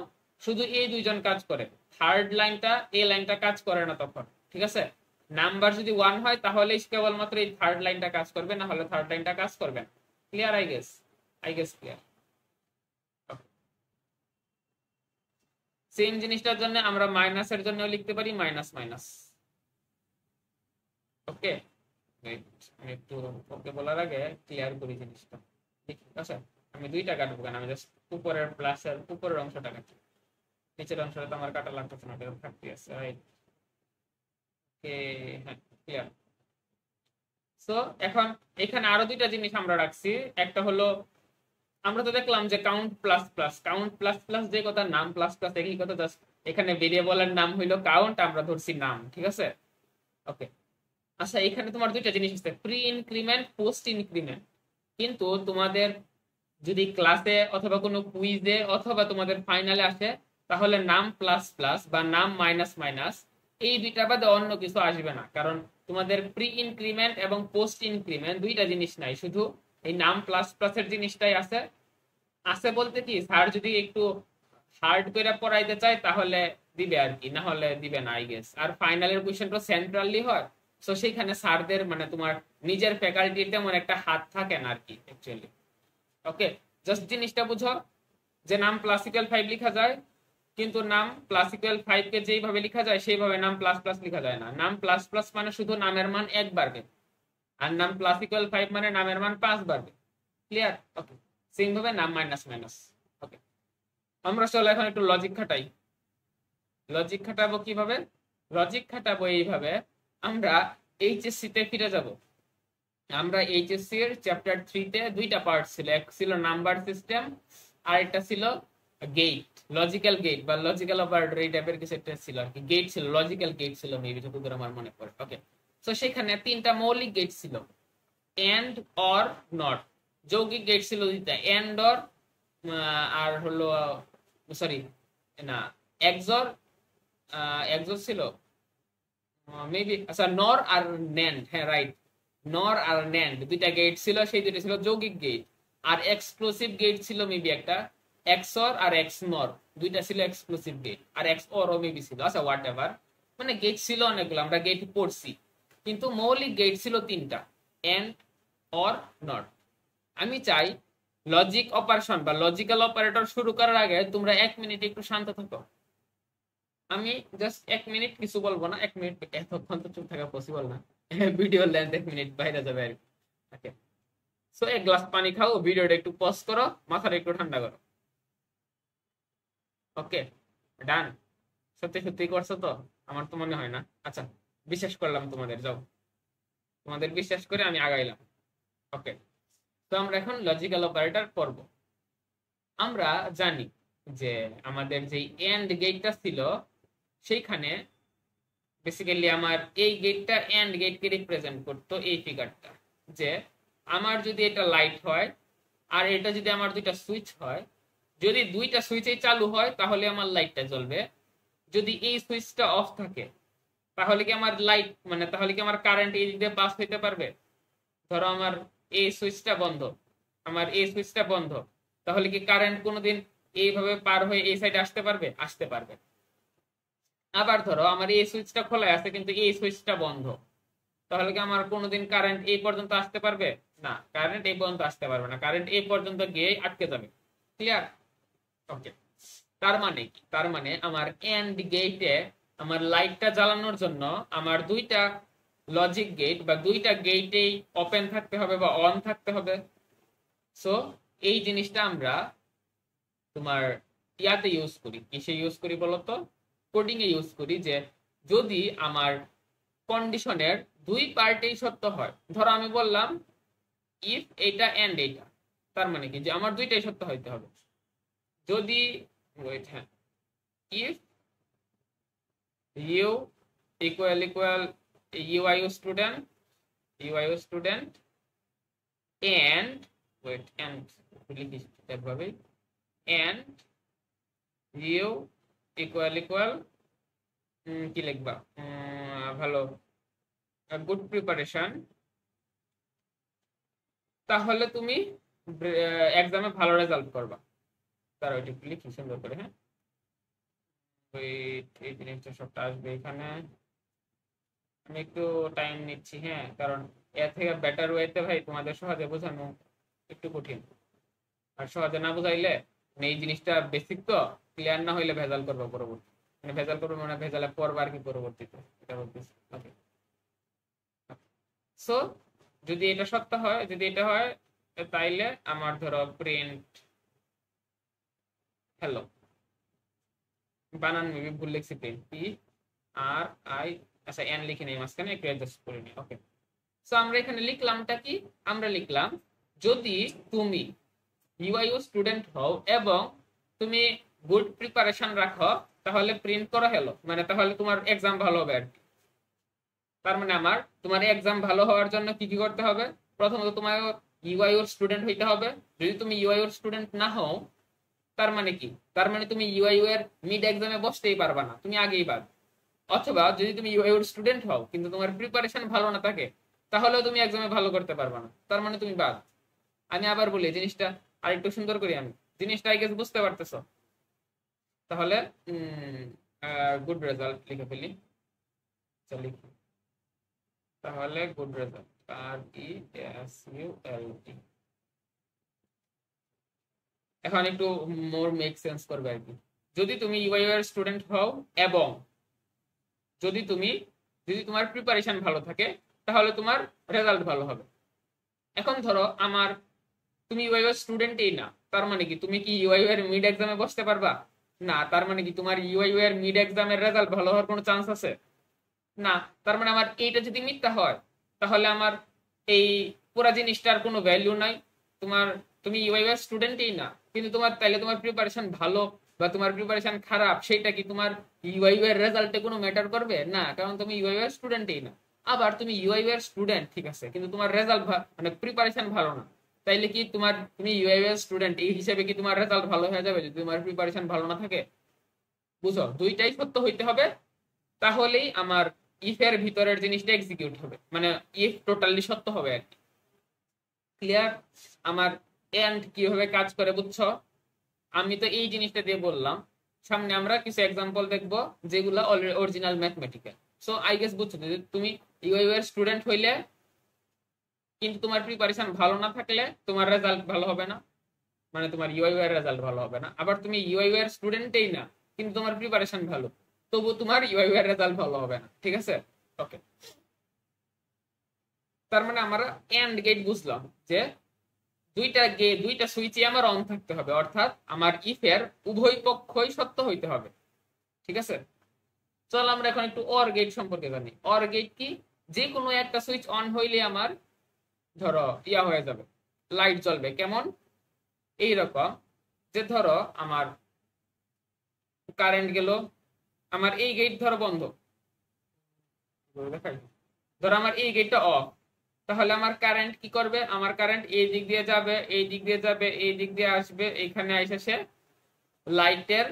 শুধু এই দুইজন কাজ করে, থার্ড লাইনটা এই লাইনটা কাজ করে না তখন। ঠিক আছে, নাম্বার যদি 1 হয় তাহলে কেবলমাত্র এই থার্ড লাইনটা কাজ করবে, না হলে থার্ড লাইনটা কাজ করবে না। Clear? I guess clear. Same জিনিসটার জন্য আমরা মাইনাসের জন্য লিখতে পারি মাইনাস মাইনাস। ওকে, আমি একটু ওকে বলার আগে ক্লিয়ার করি জিনিসটা। ঠিক আছে, আমি দুইটা কাটবো কেন, আমি জাস্ট উপরের প্লাসের উপরের অংশটা কাটি, নিচের অংশটা তো আমার কাটা লাগতেছে না, থাকতে আছে। রাইট, হ্যাঁ ক্লিয়ার। সো এখন এখানে আরো দুইটা জিনিস আমরা রাখছি। একটা হলো আমরা তো দেখলাম যে কাউন্ট প্লাস প্লাস যে কথা, নাম প্লাস প্লাস একই কথা, জাস্ট এখানে ভেরিয়েবলের নাম হইলো কাউন্ট, আমরা ধরছি নাম, ঠিক আছে। ওকে, আচ্ছা এখানে তোমার দুইটা জিনিস আছে, প্রি ইনক্রিমেন্ট পোস্ট ইনক্রিমেন্ট। কিন্তু তোমাদের যদি ক্লাসে অথবা কোনো কুইজে অথবা তোমাদের ফাইনালে আসে, তাহলে নাম প্লাস প্লাস বা নাম মাইনাস মাইনাস এই দুইটা বাদে অন্য কিছু আসবে না, কারণ তোমাদের প্রি ইনক্রিমেন্ট এবং পোস্ট ইনক্রিমেন্ট দুইটা জিনিস নাই, শুধু এই নাম প্লাস প্লাসের জিনিসটাই আছে। আছে বলতে কি, স্যার যদি একটু হার্ড করে পড়াইতে চায় তাহলে দিবে আর কি, না হলে দিবে না আই গেস। আর ফাইনালের কোশ্চেনটা সেন্ট্রালি হয়, তো সেইখানে স্যারদের মানে তোমার নিজের ফ্যাকাল্টির তেমন একটা হাত থাকে না আর কি অ্যাকচুয়ালি। ওকে, জাস্ট জিনিসটা বুঝো যে নাম প্লাস ইকুয়াল 5 লেখা যায়, কিন্তু নাম প্লাস ইকুয়াল 5 কে যেইভাবে লেখা যায় সেইভাবে নাম প্লাস প্লাস লেখা যায় না। নাম প্লাস প্লাস মানে শুধু নামের মান 1 বাড়বে, আর নাম প্লাস ইকুয়াল 5 মানে নামের মান 5 বাড়বে। ক্লিয়ার? ওকে, সেম ভাবে নাম মাইনাস মাইনাস। ওকে, আমরা চলো এখন একটু লজিক খাটাই। লজিক খাটাবো কিভাবে? লজিক খাটাবো এইভাবে, আমরা এইচএসসি তে ফিরে যাব। আমরা এইচএসসি এর চ্যাপ্টার 3 তে দুইটা পার্ট ছিল, এক ছিল নাম্বার সিস্টেম আর একটা ছিল গেট, লজিক্যাল গেট বা লজিক্যাল অপারেটর, এই টাইপের কিছু একটা ছিল আর কি। গেট ছিল, লজিক্যাল গেট ছিল মেবি, যতদূর আমার মনে পড়ে। ওকে, তো সেখানে তিনটা মৌলিক গেট ছিল, এন্ড, অর, নট। যৌগিক গেট ছিল দুইটা, এন্ড, অর, আর হলো সরি না এক্সর, এক্সর ছিল মেবি, আচ্ছা নর আর ন্যান্ড, হ্যাঁ রাইট, নর আর ন্যান্ড দুইটা গেট ছিল, সেই দুইটা ছিল যৌগিক গেট। আর এক্সক্লুসিভ গেট ছিল মেবি একটা, এক্সর আর এক্সনর দুইটা ছিল এক্সক্লুসিভ গেট, আর এক্সঅর ও মেবি ছিল। আচ্ছা হোয়াট এভার, মানে গেট ছিল অনেকগুলো, আমরা গেট পড়ছি, কিন্তু মৌলিক গেট ছিল তিনটা, এন্ড, অর, নট। আমি চাই লজিক অপারেশন বা লজিক্যাল অপারেটর শুরু করার আগে তোমরা 1 মিনিট একটু শান্ত থাকো। আমি জাস্ট 1 মিনিট কিছু বলবো না, 1 মিনিট এতক্ষণ তো চুপ থাকা পসিবল না, ভিডিও লেন্থ 1 মিনিট বাইরে যাবে আর কি। ওকে, সো এক গ্লাস পানি খাও, ভিডিওটা একটু পজ করো, মাথাটা একটু ঠান্ডা করো। ওকে, ডান। সত্যি সত্যি করছো তো? আমার তো মনে হয় না। আচ্ছা, বিশ্বাস করলাম তোমাদের, যাও, তোমাদের বিশ্বাস করে আমি আগাইলাম। ওকে, তো আমরা এখন লজিক্যাল অপারেটর পড়ব। আমরা জানি যে আমাদের যে এন্ড গেটটা ছিল সেইখানে বেসিক্যালি আমার এই গেটটা এন্ড গেটকে রিপ্রেজেন্ট করতো, এই ফিগারটা, যে আমার যদি এটা লাইট হয় আর এটা যদি আমার দুইটা সুইচ হয়, যদি দুইটা সুইচেই চালু হয় তাহলে আমার লাইটটা জ্বলবে, যদি এই সুইচটা অফ থাকে তাহলে কি আমার লাইট মানে তাহলে কি আমার কারেন্ট এই দিক দিয়ে পাস হইতে পারবে? ধরো আমার এই সুইচটা বন্ধ, আমার এই সুইচটা বন্ধ, তাহলে কি কারেন্ট কোনোদিন এইভাবে পার হয়ে এই সাইডে আসতে পারবে? আসতে পারবে। আবার ধরো আমার এই সুইচটা খোলা আছে কিন্তু এই সুইচটা বন্ধ, তাহলে কি আমার কোনোদিন কারেন্ট এই পর্যন্ত আসতে পারবে? না, কারেন্ট এই পর্যন্ত আসতে পারবে না, কারেন্ট এই পর্যন্ত গিয়ে আটকে যাবে। ক্লিয়ার? ওকে, তার মানে কি? তার মানে আমার এন্ড গেটে আমার লাইটটা জ্বালানোর জন্য আমার দুইটা লজিক গেট বা দুইটা গেটেই ওপেন থাকতে হবে বা অন থাকতে হবে। সো এই জিনিসটা আমরা তোমার ইয়াতে ইউজ করি, কিসে ইউজ করি বলতো? কোডিং এ ইউজ করি, যে যদি আমার কন্ডিশনের দুই পার্টেই সত্য হয়, ধরো আমি বললাম ইফ এটা এন্ড এটা, তার মানে কি যে আমার দুইটাই সত্য হইতে হবে। যদি ওয়েট, হ্যাঁ, if you equal equal you student and wait and লিখিস এভাবে, এন্ড ইউ ইকুয়াল ইকুয়াল কি লিখবা ভালো গুড প্রিপারেশন, তাহলে তুমি এক্সামে ভালো রেজাল্ট করবা। তার ওইটা লিখি সুন্দর করে, হ্যাঁ এই জিনিসটা সবটা আসবে এখানে, আমি একটু টাইম নিচ্ছি, হ্যাঁ, কারণ এর থেকে বেটার ওয়েতে ভাই তোমাদের সহজে বোঝানো একটু কঠিন, আর সহজে না বোঝাইলে মানে এই জিনিসটা বেসিক তো, ক্লিয়ার না হইলে ভেজাল করবো পরবর্তী, মানে ভেজাল করবো মানে ভেজালে পড়বা আর কি পরবর্তীতে, এটা বলতেছি। ওকে, সো যদি এটা সত্য হয়, যদি এটা হয়, তাইলে আমার ধরো প্রিন্ট হ্যালো, বানান মেবি ভুল লিখছি, প্রিন্ট পি আর আই আচ্ছা এন লিখে নেই মাঝখানে, একটু অ্যাডজাস্ট করে নিই। ওকে, সো আমরা এখানে লিখলামটা কি, আমরা লিখলাম যদি তুমি ইউআইইউ স্টুডেন্ট হও এবং তুমি গুড প্রিপারেশন রাখো তাহলে প্রিন্ট করো হ্যালো, মানে তাহলে তোমার এক্সাম ভালো হবে আর কি। তার মানে আমার তোমার এক্সাম ভালো হওয়ার জন্য কি কি করতে হবে, প্রথমত তোমার ইউআইইউ স্টুডেন্ট হইতে হবে। যদি তুমি ইউআইইউ স্টুডেন্ট না হও তার মানে কি, তার মানে তুমি ইউআইইউ এর মিড এক্সামে বসতেই পারবা না, তুমি আগেই বাদ। অথবা যদি তুমি ইউআইইউ স্টুডেন্ট হও কিন্তু তোমার প্রিপারেশন ভালো না থাকে তাহলেও তুমি এক্সামে ভালো করতে পারবা না, তার মানে তুমি বাদ। আমি আবার বলি জিনিসটা আরেকটু সুন্দর করি, আমি জিনিসটা আই গেস বুঝতে পারতেছো। তাহলে গুড রেজাল্ট লিখে ফেলি, লিখি তাহলে গুড রেজাল্ট RESULT। এখন একটু মোর মেক সেন্স করবে আর কি। যদি তুমি ইউআইইউ এর স্টুডেন্ট হও এবং যদি তোমার প্রিপারেশন ভালো থাকে তাহলে তোমার রেজাল্ট ভালো হবে। এখন ধরো তুমি ইউআইইউ এর স্টুডেন্টই না, তার মানে কি তুমি কি ইউআইইউ এর মিড এক্সামে বসতে পারবা না, তার মানে কি তোমার ইউআইইউ এর মিড এক্সামের রেজাল্ট ভালো হওয়ার কোনো চান্স আছে না। তার মানে আমার এইটা যদি মিথ্যা হয় তাহলে আমার এই পুরো জিনিসটার কোনো ভ্যালু নাই। তুমি ইউআইইউ এর স্টুডেন্টই না কিন্তু তাইলে তোমার প্রিপারেশন ভালো বা তোমার প্রিপারেশন খারাপ সেটা কি তোমার ইউআইইউ এর রেজাল্টে কোনো ম্যাটার করবে না, কারণ তুমি ইউআইইউ এর স্টুডেন্টই না। আবার তুমি ইউআইইউ এর স্টুডেন্ট ঠিক আছে কিন্তু তোমার রেজাল্ট মানে প্রিপারেশন ভালো না, তাইলে কি তুমি ইউআইইউ এর স্টুডেন্ট এই হিসেবে কি তোমার রেজাল্ট ভালো হয়ে যাবে যদি তোমার প্রিপারেশন ভালো না থাকে? বুঝো, দুইটাই সত্য হইতে হবে, তাহলেই আমার ইফ এর ভিতরের জিনিসটা এক্সিকিউট হবে, মানে ইফ টোটালি সত্য হবে আর কি। ক্লিয়ার? আমার এন্ড কিভাবে কাজ করে বুঝছো? আমি তো এই জিনিসটা দিয়ে বললাম, সামনে আমরা কিছু এক্সাম্পল দেখবো যেগুলো original mathematical. So I guess বুঝছো যে তুমি ইউআইইউ এর স্টুডেন্ট হইলে কিন্তু তোমার প্রিপারেশন ভালো না থাকলে তোমার রেজাল্ট ভালো হবে না, মানে তোমার ইউআইইউ এর রেজাল্ট ভালো হবে না। আবার তুমি ইউআইইউ এর স্টুডেন্টই না কিন্তু তোমার প্রিপারেশন ভালো, তবু তোমার ইউআইইউ এর রেজাল্ট ভালো হবে না। ঠিক আছে? ওকে, তার মানে আমরা এন্ড গেট বুঝলাম যে দুইটা সুইচই আমার অন থাকতে হবে, অর্থাৎ আমার ইফ এর উভয় পক্ষই সত্য হইতে হবে। ঠিক আছে, চল আমরা এখন একটু অর গেট সম্পর্কে জানি। অর গেট কি, যে কোনো একটা সুইচ অন হইলে আমার ধরো হয়ে যাবে, লাইট জ্বলবে। কেমন? এইরকম যে ধরো আমার কারেন্ট গেল, আমার এই গেট ধরো বন্ধ, দেখাই ধরো আমার এই গেটটা অফ, তাহলে আমার কারেন্ট কি করবে, আমার কারেন্ট এই দিক দিয়ে যাবে, এই দিক দিয়ে যাবে, এই দিক দিয়ে আসবে, এখানে এসে সে লাইটের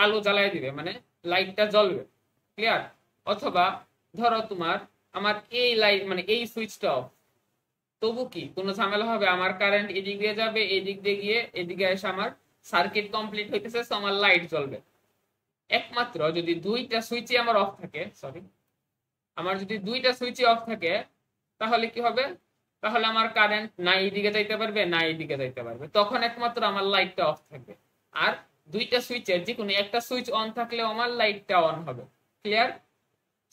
আলো জ্বালায় দিবে, মানে লাইটটা জ্বলবে। ক্লিয়ার? অথবা ধরো আমার এই লাইট মানে এই সুইচটা অফ, তবু কি কোনো ঝামেলা হবে, আমার কারেন্ট এদিক দিয়ে যাবে, এই দিক দিয়ে গিয়ে এদিকে এসে আমার সার্কিট কমপ্লিট হইতেছে, তো আমার লাইট জ্বলবে। একমাত্র যদি দুইটা সুইচই আমার অফ থাকে, আমার যদি দুইটা সুইচই অফ থাকে তাহলে কি হবে, তাহলে আমার কারেন্ট না এইদিকে যাইতে পারবে না এইদিকে যাইতে পারবে, তখন একমাত্র আমার লাইটটা অফ থাকবে। আর দুইটা সুইচের যে কোনো একটা সুইচ অন থাকলে আমার লাইটটা অন হবে। ক্লিয়ার?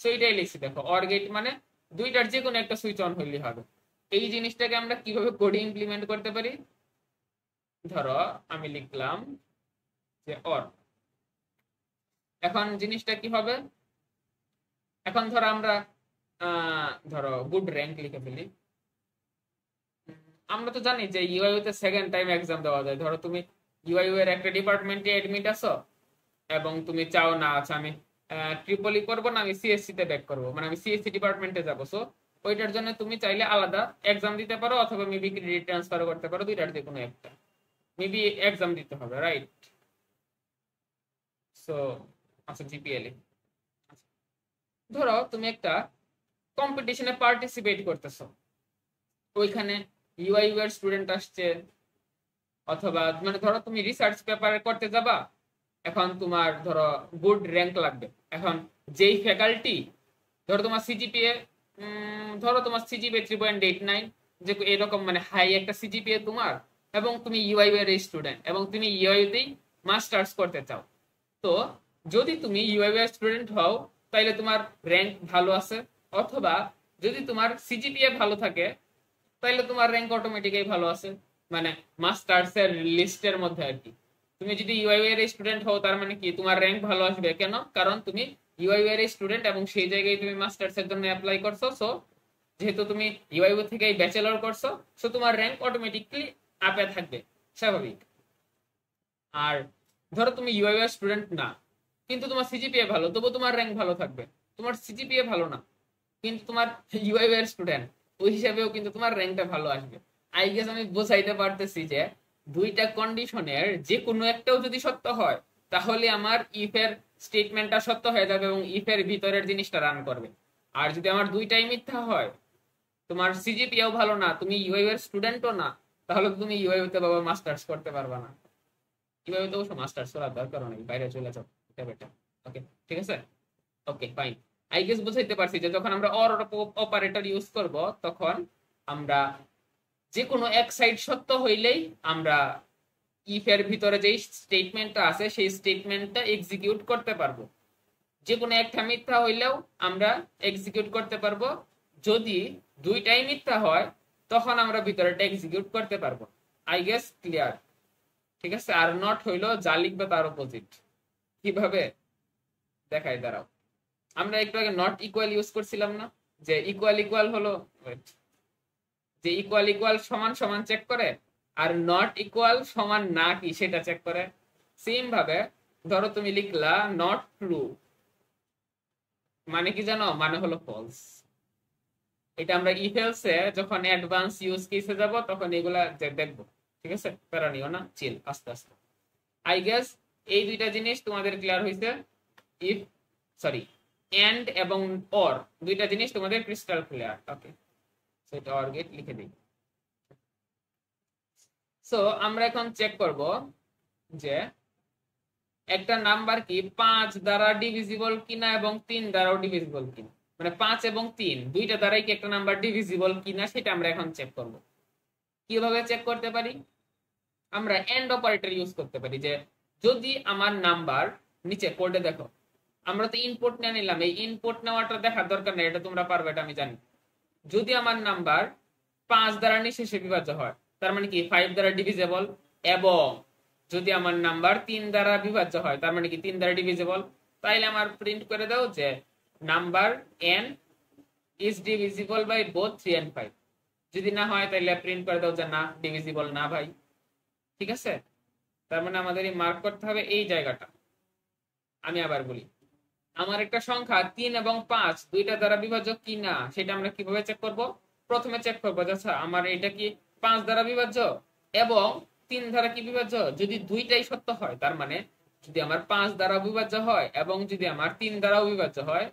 সো এটাই লিখছি, দেখো অর গেট মানে দুইটার যে কোনো একটা সুইচ অন হইলে হবে। এই জিনিসটাকে আমরা কিভাবে কোডে ইমপ্লিমেন্ট করতে পারি, ধরো আমি লিখলাম যে অর, এখন জিনিসটা কি হবে, এখন ধরো আমরা ধরো গুড র্যাঙ্ক লিখে ফেলি। আমরা তো জানি যে ইউআইইউ তে সেকেন্ড টাইম এক্সাম দেওয়া যায়। ধরো তুমি ইউআইইউ এর একটা ডিপার্টমেন্টে এডমিট আছো এবং তুমি চাও না আচ্ছা আমি ট্রিপলি করবো না, আমি সিএসসি তে ব্যাক করবো, মানে আমি সিএসসি ডিপার্টমেন্টে যাবো। সো ওইটার জন্য তুমি চাইলে আলাদা এক্সাম দিতে পারো অথবা মেবি ক্রেডিট ট্রান্সফার করতে পারো, দুইটার যে কোনো একটা মেবি এক্সাম দিতে হবে, রাইট? সো আচ্ছা জিপিএল, ধরো তুমি একটা কম্পিটিশনে পার্টিসিপেট করতেছো, ওইখানে ইউআইইউ এর স্টুডেন্ট আসছে, অথবা মানে ধরো তুমি রিসার্চ পেপার করতে যাবা, এখন তোমার ধরো গুড র্যাঙ্ক লাগবে। এখন যেই ফ্যাকাল্টি ধরো তোমার সিজিপিএ 3.89, যে এরকম মানে হাই একটা সিজিপিএ তোমার, এবং তুমি ইউআইইউ এর স্টুডেন্ট এবং তুমি ইউআইইউ তেই মাস্টার্স করতে চাও, তো যদি তুমি ইউআইইউ এর স্টুডেন্ট হও তাইলে তোমার র্যাঙ্ক ভালো আছে, অথবা যদি তোমার সিজিপিএ ভালো থাকে তাইলে তোমার র্যাঙ্ক অটোমেটিকই ভালো আছে, মানে মাস্টার্স এর লিস্টের মধ্যে আর কি। তুমি যদি ইউআইইউ এর স্টুডেন্ট হও তার মানে কি তোমার র্যাঙ্ক ভালো আসবে, কেন? কারণ তুমি ইউআইইউ এর স্টুডেন্ট এবং সেই জায়গায় তুমি মাস্টার্স এর জন্য অ্যাপ্লাই করছো। সো যেহেতু তুমি ইউআইইউ থেকে ব্যাচেলর করছো, সো তোমার র্যাঙ্ক অটোমেটিকলি আপে থাকবে, স্বাভাবিক। আর ধরো তুমি ইউআইইউ এর স্টুডেন্ট না, কিন্তু তোমার সিজিপিএ ভালো, তবু তোমার র্যাঙ্ক ভালো থাকবে। তোমার সিজিপিএ ভালো না, কিন্তু তোমার ইউআইইউ এর স্টুডেন্ট, ওই হিসাবেও কিন্তু তোমার র্যাঙ্কটা ভালো আসবে। আই গেস আমি বোঝাইতে পারতেছি যে দুইটা কন্ডিশনের যে কোনো একটাও যদি সত্য হয়, তাহলে আমার ইফ এর স্টেটমেন্টটা সত্য হয়ে যাবে এবং ইফ এর ভিতরের জিনিসটা রান করবে। আর যদি আমার দুইটাই মিথ্যা হয়, তোমার সিজিপিএও ভালো না, তুমি ইউআইইউ এর স্টুডেন্টও না, তাহলে তুমি ইউআইইউ তে বাবা মাস্টার্স করতে পারবা না। ইউআইইউ তে অবশ্য মাস্টার্স করার দরকার নেই, বাইরে চলে যাও, এটা বেটার। ওকে, ঠিক আছে, ওকে ফাইন। আই গেস বুঝাইতে পারছি যে যখন আমরা অর অপারেটর ইউজ করব, তখন আমরা যে কোনো এক সাইড সত্য হইলেই আমরা ইফ এর ভিতরে যেই স্টেটমেন্টটা আছে সেই স্টেটমেন্টটা এক্সিকিউট করতে পারবো। যে কোনো একটা মিথ্যা হইলেও আমরা এক্সিকিউট করতে পারবো। যদি দুইটাই মিথ্যা হয়, তখন আমরা ভিতরেটা এক্সিকিউট করতে পারবো। আই গেস ক্লিয়ার, ঠিক আছে। আর নট হইলো যা লিখবে তার অপোজিট। কিভাবে দেখাই, দাঁড়াও। আমরা একটু আগে নট ইকুয়াল ইউজ করছিলাম না, যে ইকুয়াল ইকুয়াল হলো, যে ইকুয়াল ইকুয়াল সমান সমান চেক করে, আর নট ইকুয়াল সমান না কি সেটা চেক করে। সেম ভাবে ধরো তুমি লিখলা নট ট্রু, মানে কি জানো, মানে হলো ফলস। এটা আমরা ইফ এলসে যখন অ্যাডভান্স ইউজ কেসে যাব তখন এগুলা দেখবো, ঠিক আছে। প্যারা নিও না, চিল, আস্তে আস্তে। আই গেস এই দুইটা জিনিস তোমাদের ক্লিয়ার হয়েছে। ইফ সরি এন্ড এবং অর দুইটা জিনিস তোমাদের ক্রিস্টাল ক্লিয়ার। ওকে, সো এটা অর গেট লিখে দিই। সো আমরা এখন চেক করব যে একটা নাম্বার কি 5 দ্বারা ডিভিজিবল কিনা এবং 3 দ্বারাও ডিভিজিবল কিনা, মানে 5 এবং 3 দুইটা দ্বারাই কি একটা নাম্বার ডিভিজিবল কিনা সেটা আমরা এখন চেক করব। কিভাবে চেক করতে পারি? আমরা এন্ড অপারেটর ইউজ করতে পারি। যে যদি আমার নাম্বার, নিচে কোডে দেখো, আমরা তো ইনপুট নিয়ে নিলাম, এই ইনপুট নেওয়াটা দেখার দরকার নেই, এটা তোমরা পারবে, এটা আমি জানি। যদি আমার নাম্বার 5 দ্বারা নিঃশেষে বিভাজ্য হয়, তার মানে কি 5 দ্বারা ডিভিজেবল, এবং যদি আমার নাম্বার 3 দ্বারা বিভাজ্য হয়, তার মানে কি 3 দ্বারা ডিভিজেবল। তাইলে আমার প্রিন্ট করে দাও যে number n is divisible by both 3 and 5। যদি না হয় তাহলে প্রিন্ট করে দাও যে না, ডিভিজিবল না ভাই, ঠিক আছে। তার মানে আমাদের মার্ক করতে হবে এই জায়গাটা। আমি আবার বলি, আমার একটা সংখ্যা 3 এবং 5 দুইটা দ্বারা বিভাজ্য কিনা সেটা আমরা কিভাবে চেক করব? প্রথমে চেক করবো আচ্ছা আমার এটা কি 5 দ্বারা বিভাজ্য এবং 3 দ্বারা কি বিভাজ্য। যদি দুইটাই সত্য হয়, তার মানে যদি আমার 5 দ্বারা বিভাজ্য হয় এবং যদি আমার 3 দ্বারাও বিভাজ্য হয়,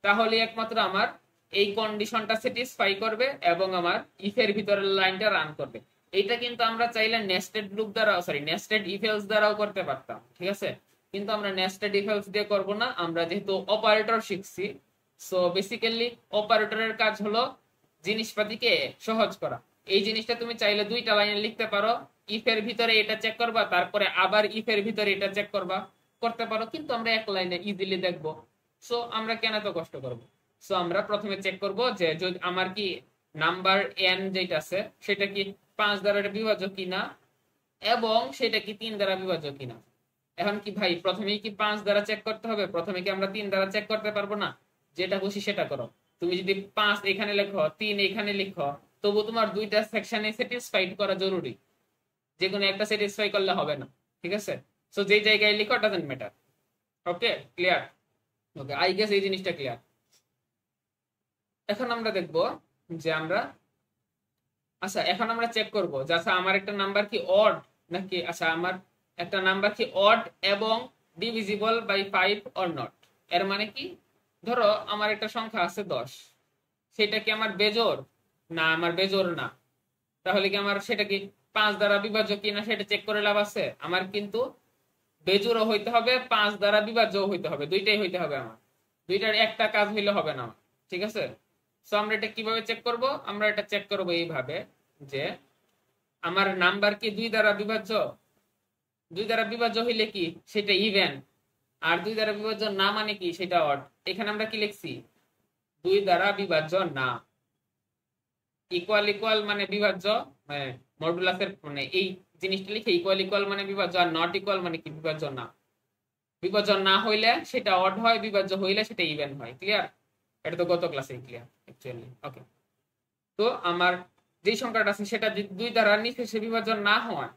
তাহলে একমাত্র আমার এই কন্ডিশনটা স্যাটিসফাই করবে এবং আমার ইফ এর ভিতরের লাইনটা রান করবে। এটা কিন্তু আমরা চাইলে নেস্টেড লুপ দ্বারা, সরি নেস্টেড ইফ এলস দ্বারাও করতে পারতাম, ঠিক আছে। কিন্তু আমরা নেস্টেড ইফ এলস দিয়ে করব না, আমরা যেহেতু অপারেটর শিখছি, সো বেসিক্যালি অপারেটরের কাজ হলো জিনিসপাতিকে সহজ করা। এই জিনিসটা তুমি চাইলে দুইটা লাইনে লিখতে পারো, ইফ এর ভিতরে এটা চেক করবা, তারপরে আবার ইফ এর ভিতরে এটা চেক করবা, করতে পারো। কিন্তু আমরা এক লাইনে ইজিলি দেখবো, সো আমরা কেন এত কষ্ট করব। সো আমরা প্রথমে চেক করব যে যদি আমার কি নাম্বার n যেটা আছে সেটা কি 5 দ্বারা বিভাজ্য কিনা এবং সেটা কি 3 দ্বারা বিভাজ্য কিনা। এখন কি ভাই প্রথমেই কি 5 দ্বারা চেক করতে হবে? প্রথমে কি আমরা 3 দ্বারা চেক করতে পারবো না? যেটা খুশি সেটা করো। তুমি যদি 5 এখানে লেখো, 3 এখানে লিখো, তবু তোমার দুইটা সেকশনে স্যাটিসফাইড করা জরুরি। যে কোনো একটা স্যাটিসফাই করলে হবে না, ঠিক আছে। সো যে জায়গায় লিখো doesn't matter. Okay, clear? Okay, I guess এই জিনিসটা ক্লিয়ার। এখন আমরা দেখব যে আমরা, আচ্ছা এখন আমরা চেক করব যে আচ্ছা আমার একটা নাম্বার কি অড নাকি, আচ্ছা আমার একটা নাম্বার কি অড এবং ডিভিজিবল বাই 5 অর নট। এর মানে কি, ধরো আমার একটা সংখ্যা আছে 10, সেটা কি আমার বেজোড় না আমার বেজোড় না, তাহলে কি আমার সেটা কি 5 দ্বারা বিভাজ্য কিনা সেটা চেক করে লাভ আছে? আমার কিন্তু বেজোড়ও হইতে হবে, 5 দ্বারা বিভাজ্যও হইতে হবে, দুইটাই হইতে হবে। আমার দুইটার একটা কাজ হইলে হবে না, ঠিক আছে। সো আমরা এটা কিভাবে চেক করব? আমরা এটা চেক করব এইভাবে যে আমার নাম্বার কি 2 দ্বারা বিভাজ্য, 2 দ্বারা বিভাজ্য হইলে কি সেটা ইভেন, আর 2 দ্বারা বিভাজ্য না মানে কি সেটা অড। এখানে আমরা কি লিখছি? 2 দ্বারা বিভাজ্য না। ইকুয়াল ইকুয়াল মানে বিভাজ্য, মানে মডুলাসের মানে এই জিনিসটা লিখে ইকুয়াল ইকুয়াল মানে বিভাজ্য, আর নট ইকুয়াল মানে কি বিভাজ্য না। বিভাজ্য না হইলে সেটা অড হয়, বিভাজ্য হইলে সেটা ইভেন হয়। ক্লিয়ার? এটা তো গত ক্লাসে ক্লিয়ার অ্যাকচুয়ালি। ওকে, তো আমার যে সংখ্যাটা আছে সেটা যদি 2 দ্বারা নিঃশেষে বিভাজ্য না হয়,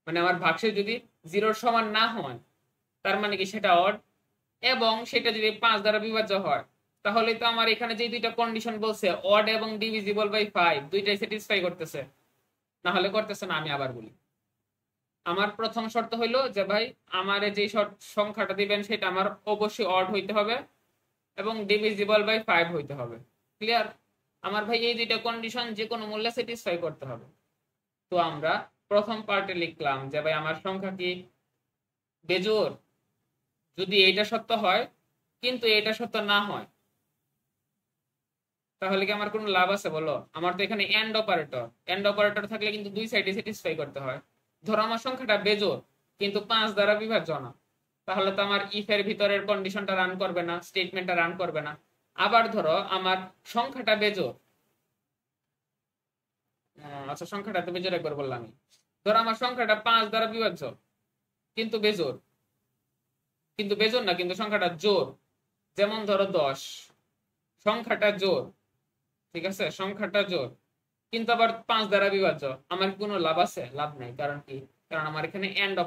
মানে আমার ভাগশেষ যদি 0 সমান না হয়, তার মানে কি সেটা অড, এবং সেটা যদি 5 দ্বারা বিভাজ্য হয়, তাহলে তো আমার এখানে যে দুইটা কন্ডিশন বলছে অড এবং ডিভিজিবল বাই 5 দুইটাই স্যাটিসফাই করতেছে, না হলে করতেছে না। আমি আবার বলি, আমার প্রথম শর্ত হইলো যে ভাই আমার যে সংখ্যাটা দিবেন সেটা আমার অবশ্যই অড হইতে হবে এবং ডিভিজিবল বাই 5 হইতে হবে। ক্লিয়ার? আমার ভাই এই দুইটা কন্ডিশন যে কোনো মূল্যে স্যাটিসফাই করতে হবে। তো আমরা প্রথম পার্টে লিখলাম যে ভাই আমার সংখ্যা কি বেজোড় যদি এইটা সত্য হয় কিন্তু এটা সত্য না হয়, তাহলে কি আমার কোনো লাভ আছে বলো? আমার তো এখানে এন্ড অপারেটর থাকলে কিন্তু দুই সাইডে স্যাটিসফাই করতে হয়। ধরো আমার সংখ্যাটা বেজোড় কিন্তু 5 দ্বারা বিভাজ্য না, তাহলে তো আমার ইফ এর ভিতরের কন্ডিশনটা রান করবে না, স্টেটমেন্টটা রান করবে না। আবার ধরো আমার সংখ্যাটা বেজোড়, আচ্ছা সংখ্যাটা তো বেজোড় একবার বললাম আমি। ধরো আমার সংখ্যাটা 5 দ্বারা বিভাজ্য কিন্তু বেজোড়, না, কিন্তু সংখ্যাটা জোড়। যেমন ধরো 10, সংখ্যাটা জোড়, ঠিক আছে, সংখ্যাটা জোড় কিন্তু আবার 5 দ্বারা বিভাজ্য। আমার কোনো লাভ আছে? লাভ নাই। কারণ কি? কারণ আমার এখানে এন্ড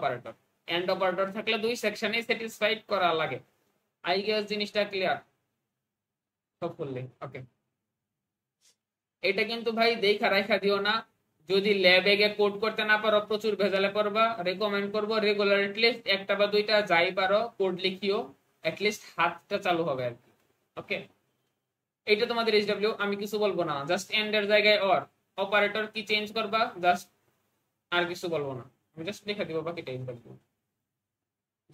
অপারেটর থাকলে দুই সেকশনে স্যাটিসফাইড করা লাগে। আই গেস জিনিসটা ক্লিয়ার সব করলে? ওকে, এটা কিন্তু ভাই দেখা রাখা দিও না। যদি ল্যাবে গিয়ে কোড করতে না পারো, প্রচুর ভেজালে পড়বা। রেকমেন্ড করবো রেগুলার এটলিস্ট একটা বা দুইটা যাই পারো কোড লিখিও, এটলিস্ট হাতটা চালু হবে আর কি। ওকে, এটা তোমাদের এইচডব্লিউ, আমি কিছু বলবো না, জাস্ট এন্ড এর জায়গায় অর অপারেটর কি চেঞ্জ করবা, জাস্ট, আর কিছু বলবো না, আমি জাস্ট লিখে দিব বাকিটা এইচডব্লিউ।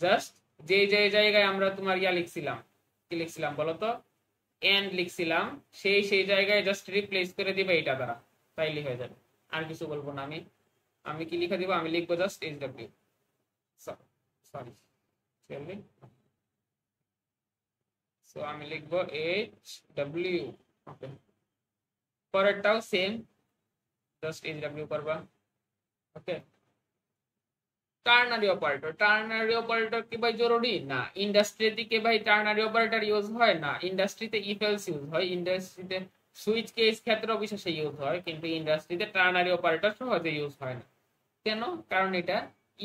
জাস্ট যে যে জায়গায় আমরা তোমার ইয়া লিখছিলাম, কি লিখছিলাম বলো তো, এন্ড লিখছিলাম, সেই জায়গায় জাস্ট রিপ্লেস করে দিবে এটা দ্বারা, তাইলে হয়ে যাবে। আর কিছু বলবো না। আমি আমি কি লিখে দিব, আমি লিখবো জাস্ট এইচডব্লিউ, সরি সো আমি লিখবো এইচডব্লিউ। ওকে, পরেরটাও সেম, জাস্ট এইচডব্লিউ করবা। ওকে, টার্নারি অপারেটর কি ভাই জরুরি? না। ইন্ডাস্ট্রিতে কি ভাই টার্নারি অপারেটর ইউজ হয়? না। ইন্ডাস্ট্রিতে ইফ এলস ইউজ হয়, ইন্ডাস্ট্রিতে সুইচ কেস ক্ষেত্র বিশেষে ইউজ হয়, কিন্তু ইন্ডাস্ট্রিতে টার্নারি অপারেটর সহজে ইউজ হয় না। কেন? কারণ এটা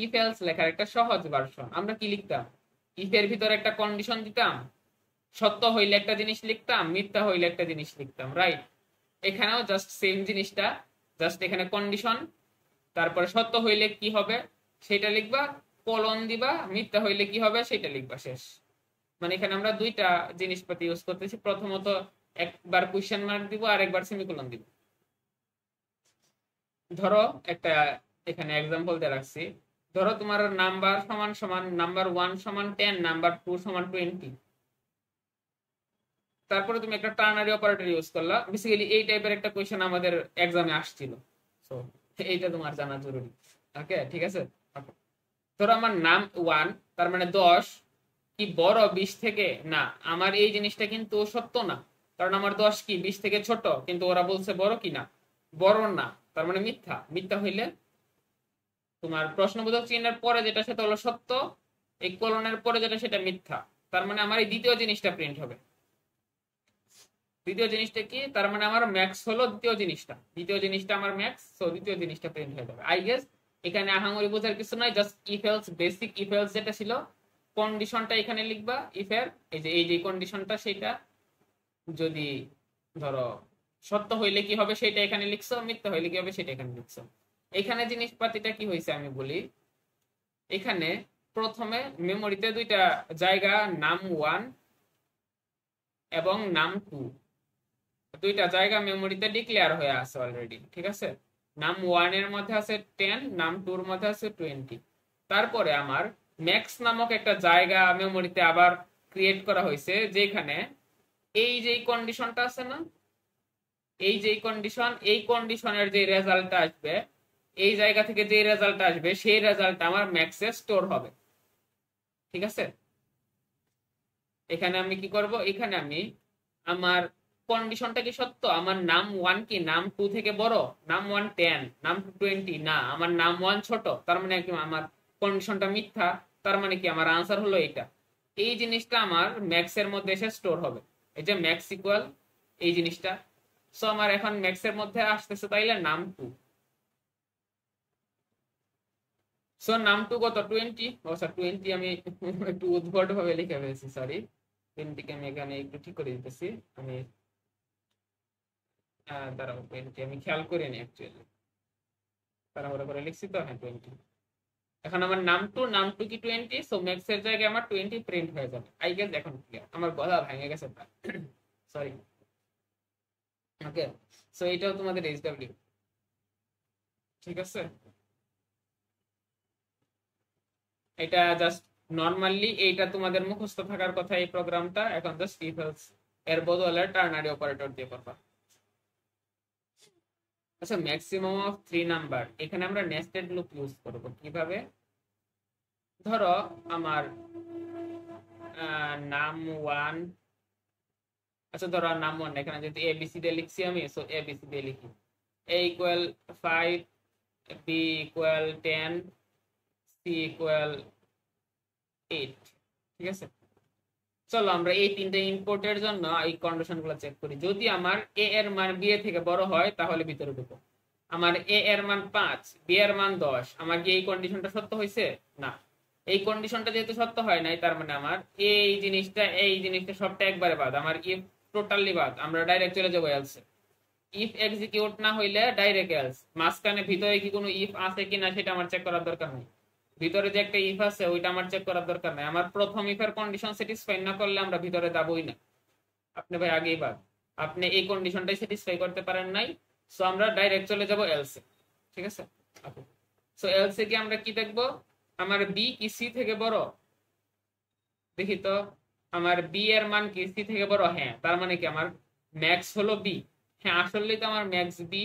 ইফ এলস লেখার একটা সহজ ভার্সন। আমরা কি লিখতাম? ইফ এর ভিতরে একটা কন্ডিশন দিতাম, সত্য হইলে একটা জিনিস লিখতাম, মিথ্যা হইলে একটা জিনিস লিখতাম, রাইট? এখানেও জাস্ট সেম জিনিসটা, জাস্ট এখানে কন্ডিশন, তারপরে সত্য হইলে কি হবে সেটা লিখবা, কলন দিবা, মিথ্যা হইলে কি হবে সেটা লিখবা, শেষ। মানে এখানে আমরা দুইটা জিনিসপাতি ইউজ করতেছি। প্রথমত একবার কোয়েশ্চেন মার্ক দিব আর একবার সেমিকোলন দিব। ধরো একটা এখানে এক্সাম্পল দিয়ে রাখছি, ধরো তোমার নাম্বার সমান সমান নাম্বার 1 সমান 10, নাম্বার 2 সমান 20, তারপরে তুমি একটা টার্নারি অপারেটর ইউজ করলা। বেসিক্যালি এই টাইপের একটা কোয়েশ্চেন আমাদের এক্সামে আসছিল, সো এইটা তোমার জানা জরুরি। ওকে, ঠিক আছে। ধরো আমার নাম 1, তার মানে 10 কি বড় 20 থেকে? না, আমার এই জিনিসটা কিন্তু সত্য না, কারণ আমার 10 কি 20 থেকে ছোট, কিন্তু ওরা বলছে বড় কি না, বড় না, তার মানে মিথ্যা। মিথ্যা হইলে তোমার প্রশ্নবোধক চিহ্নের পরে যেটা সেটা হলো সত্য, এই কলনের পরে যেটা সেটা মিথ্যা, তার মানে আমার এই দ্বিতীয় জিনিসটা প্রিন্ট হবে। দ্বিতীয় জিনিসটা কি? তার মানে আমার ম্যাক্স হলো দ্বিতীয় জিনিসটা আমার ম্যাক্স, সো দ্বিতীয় জিনিসটা প্রিন্ট হয়ে যাবে। আই গেস এখানে আহামরি বোঝার কিছু নাই, just if else, basic if else যেটা ছিল, কন্ডিশনটা এখানে লিখবা ইফ এর, এই যে কন্ডিশনটা, সেটা যদি ধরো সত্য হইলে কি হবে সেটা এখানে লিখছো, মিথ্যা হইলে কি হবে সেটা এখানে লিখছো। এখানে জিনিসপাতিটা কি হয়েছে আমি বলি। এখানে প্রথমে মেমোরিতে দুইটা জায়গা, নাম 1 এবং নাম 2, দুইটা জায়গা মেমোরিতে ডিক্লেয়ার হয়ে আছে অলরেডি, ঠিক আছে। নাম 1 এর মধ্যে আছে 10, নাম 2 এর মধ্যে আছে 20। তারপরে আমার ম্যাক্স নামক একটা জায়গা মেমোরিতে আবার ক্রিয়েট করা হয়েছে, যেখানে এই যে কন্ডিশনটা আছে না, এই যে কন্ডিশন, এই কন্ডিশনের যে রেজাল্টটা আসবে, এই জায়গা থেকে যে রেজাল্টটা আসবে সেই রেজাল্টটা আমার ম্যাক্সে স্টোর হবে, ঠিক আছে। এখানে আমি কি করব, এখানে আমি আমার কন্ডিশনটা কি সত্য, আমার নাম 1 কি নাম 2 থেকে বড়, নাম 1 10, নাম 2 20, না আমার নাম 1 ছোট, তার মানে কি আমার কন্ডিশনটা মিথ্যা। তার মানে কি আমার আনসার হলো এটা। এই জিনিসটা আমার ম্যাক্স এর মধ্যে এসে স্টোর হবে, এই যে ম্যাক্স ইকুয়াল এই জিনিসটা। সো আমার এখন ম্যাক্স এর মধ্যে আসতেছে তাইলে নাম 2। সো নাম 2 কত 20। ও স্যার 20 আমি একটু উদ্ভট ভাবে লিখে ফেলেছি, সরি। 20 কে আমি এখানে একটু ঠিক করে দিতেছি। আমি দাঁড়াও 20 আমি খেয়াল করিনি অ্যাকচুয়ালি, তাড়াহুড়ো করে লিখছি তো। হ্যাঁ 20। এখন আমার নাম টু কি 20, সো ম্যাক্স এর জায়গায় আমার 20 প্রিন্ট হয়ে যাবে। আই গেস এখন ক্লিয়ার, আমার গলা ভেঙে গেছে সরি। ওকে, সো এটাও তোমাদের এইচডব্লিউ, ঠিক আছে। এটা জাস্ট নরমালি এইটা তোমাদের মুখস্থ থাকার কথা এই প্রোগ্রামটা, এখন জাস্ট ইফ এলস এর বদলে টার্নারি অপারেটর দিয়ে করবা। আচ্ছা ম্যাক্সিমাম অফ 3 নাম্বার, এখানে আমরা নেস্টেড লুপ ইউজ করব কিভাবে? ধরো আমার নাম 1, আচ্ছা ধরো নাম 1, এখানে যেহেতু এবিসি দিয়ে লিখছি আমি, সো এবিসি দিয়ে লিখি। a equal 5, b equal 10, c equal 8, ঠিক আছে। চলো আমরা এই তিনটে ইনপুটের জন্য এই কন্ডিশন গুলো চেক করি। যদি আমার a এর মান b এর থেকে বড় হয় তাহলে ভিতরে ঢুকো। আমার a এর মান 5, b এর মান 10, আমার কি এই কন্ডিশনটা সত্য হয়েছে? না। এই কন্ডিশনটা যেহেতু সত্য হয় নাই, তার মানে আমার এই জিনিসটা সবটা একবারে বাদ, আমার ইফ টোটালি বাদ, আমরা ডাইরেক্ট চলে যাবো এলসে। ইফ এক্সিকিউট না হইলে ডাইরেক্ট এলস, মাঝখানে ভিতরে কি কোনো ইফ আছে কিনা সেটা আমার চেক করার দরকার নেই। ভিতরে যে একটা ইফ আছে ওইটা আমার চেক করার দরকার নাই। আমার প্রথম ইফের কন্ডিশন স্যাটিসফাই না করলে আমরা ভিতরে যাবোই না। আপনি ভাই আগেই বাদ, আপনি এই কন্ডিশনটাই স্যাটিসফাই করতে পারেন নাই, সো আমরা ডাইরেক্ট চলে যাব এলসে, ঠিক আছে। সো এলসে কি আমরা কি দেখব? আমার বি কি সি থেকে বড়? দেখি তো, আমার বি এর মান কি সি থেকে বড়? হ্যাঁ, তার মানে কি আমার ম্যাক্স হলো বি। হ্যাঁ আসলেই তো আমার ম্যাক্স বি,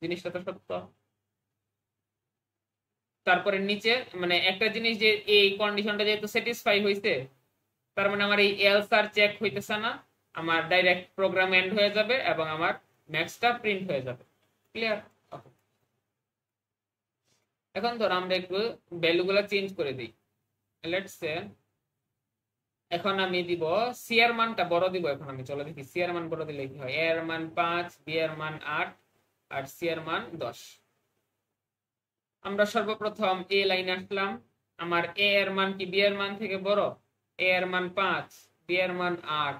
জিনিসটা তো সত্য। তারপরে নিচে মানে একটা জিনিস যে এই কন্ডিশনটা যেহেতু স্যাটিসফাই হইছে, তার মানে আমার এই এলস আর চেক হইতেছে না, আমার ডাইরেক্ট প্রোগ্রাম এন্ড হয়ে যাবে এবং আমার ম্যাক্সটা প্রিন্ট হয়ে যাবে। ক্লিয়ার? এখন ধর আমরা একটু ভ্যালুগুলো চেঞ্জ করে দিই। লেটস সে এখন আমি দিব সি এর মানটা বড় দিব। এখন আমি চলো দেখি সি এর মান বড় দিলে কি হয়। এ এর মান 5, বি এর মান 8 আর সি এর মান 10। আমরা সর্বপ্রথম এ লাইনে আসলাম। আমার এ এর মান কি বি এর মান থেকে বড়? এ এর মান 5, বি এর মান 8।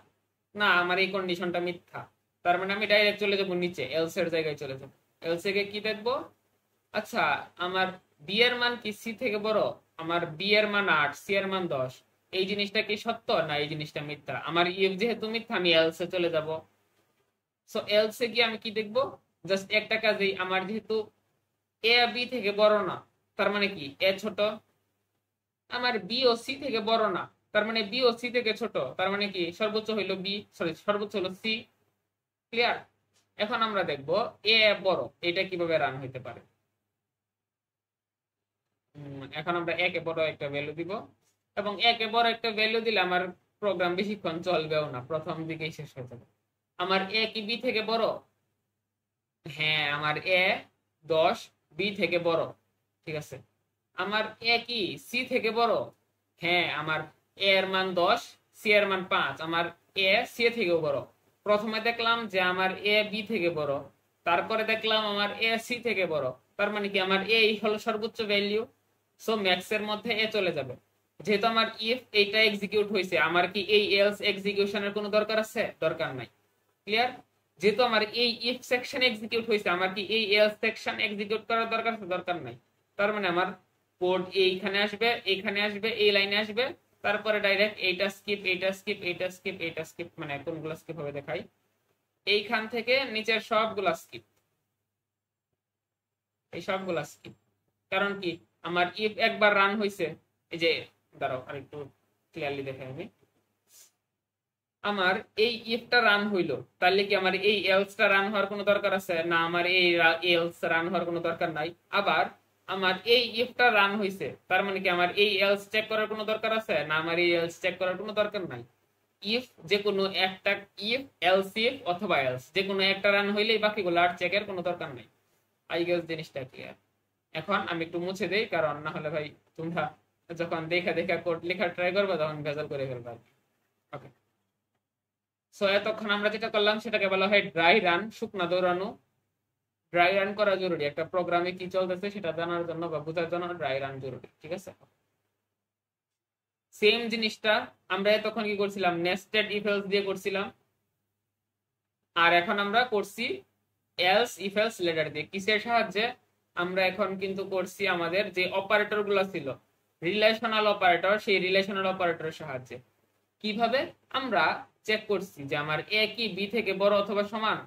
না, আমার এই কন্ডিশনটা মিথ্যা, তার মানে আমি ডাইরেক্ট চলে যাব নিচে, এলস এর জায়গায় চলে যাব। এলস এ কি দেখবো? আচ্ছা আমার বি এর মান কি সি থেকে বড়? আমার বি এর মান 8, সি এর মান 10। এই জিনিসটা কি সত্য না এই জিনিসটা মিথ্যা? আমার ইফ যেহেতু মিথ্যা আমি এলস এ চলে যাব। সো এলস এ গিয়ে আমি কি দেখবো? জাস্ট একটা কাজেই, আমার যেহেতু এ বি থেকে বড় না, তার মানে কি এ ছোট। আমার বি ও সি থেকে বড় না, তার মানে বি ও সি থেকে ছোট, তার মানে কি সর্বোচ্চ হইলো বি, সরি সর্বোচ্চ হলো সি। ক্লিয়ার? এখন আমরা দেখব এ বড়, এটা কিভাবে রান হইতে পারে। এখন আমরা একে বড় একটা ভ্যালু দিব, এবং একে বড় একটা ভ্যালু দিলে আমার প্রোগ্রাম বেশিক্ষণ চলবেও না, প্রথম দিকেই শেষ হয়ে যাবে। আমার এ কি বি থেকে বড়? হ্যাঁ, আমার এ 10, বি থেকে বড়, ঠিক আছে। আমার এ কি সি থেকে বড়? হ্যাঁ, আমার এ এর মান 10, সি এর মান 5, আমার এ সি থেকেও বড়। প্রথমে দেখলাম যে আমার এ বি থেকে বড়, তারপরে দেখলাম আমার এ সি থেকে বড়, তার মানে কি আমার এ হলো সর্বোচ্চ ভ্যালু। সো ম্যাক্স এর মধ্যে এ চলে যাবে। যেহেতু আমার ইফ এইটা এক্সিকিউট হয়েছে, আমার কি এই এলস এক্সিকিউশনের কোনো দরকার আছে? দরকার নাই। ক্লিয়ার? যেহেতু আমার এই ইফ সেকশন এক্সিকিউট হয়েছে, আমার কি এই এলস সেকশন এক্সিকিউট করার দরকার আছে? দরকার নাই। তার মানে আমার কোড এইখানে আসবে, এইখানে আসবে, এই লাইনে আসবে, তারপরে ডাইরেক্ট এইটা স্কিপ, এইটা স্কিপ, এইটা স্কিপ, এইটা স্কিপ, মানে কোনগুলো স্কিপ হবে দেখাই। এইখান থেকে নিচের সবগুলা স্কিপ, এই সবগুলা স্কিপ। কারণ কি আমার ইফ একবার রান হয়েছে, এই যে দাঁড়াও আরেকটু ক্লিয়ারলি দেখাই আমি। আমার এই ইফটা রান হইলো, তাহলে কি আমার এই এলসটা রান হওয়ার কোনো দরকার আছে? না, আমার এই এলস রান হওয়ার কোনো দরকার নাই। আবার আমার এই ইফটা রান হইছে, তার মানে কি আমার এই এলস চেক করার কোনো দরকার আছে? না, আমার এই এলস চেক করার কোনো দরকার নাই। ইফ যে কোনো একটা, ইফ এলস ইফ অথবা এলস যে কোনো একটা রান হইলেই বাকিগুলো আর চেকের কোনো দরকার নাই। আই গেস জিনিসটা ক্লিয়ার। এখন আমি একটু মুছে দেই, কারণ না হলে ভাই তোমরা যখন দেখা দেখা কোড লেখা ট্রাই করবে তখন ভেজাল করে ফেলবে। ওকে, সো এতক্ষণ আমরা যেটা করলাম সেটাকে বলা হয় ড্রাই রান, শুকনা দৌড়ানো। ড্রাই রান করা জরুরি, একটা প্রোগ্রামে কি চলতেছে সেটা জানার জন্য বা বোঝার জন্য ড্রাই রান জরুরি, ঠিক আছে। সেম জিনিসটা আমরা তখন কি করছিলাম, নেস্টেড ইফ এলস দিয়ে করছিলাম, আর এখন আমরা করছি এলস ইফ এলস লেটার দিয়ে। কিসের সাহায্যে? আমরা এখন কিন্তু করছি আমাদের যে অপারেটর গুলো ছিল রিলেশনাল অপারেটর, সেই রিলেশনাল অপারেটরের সাহায্যে। কিভাবে? আমরা চেক করছি যে আমার এ কি বি থেকে বড় অথবা সমান,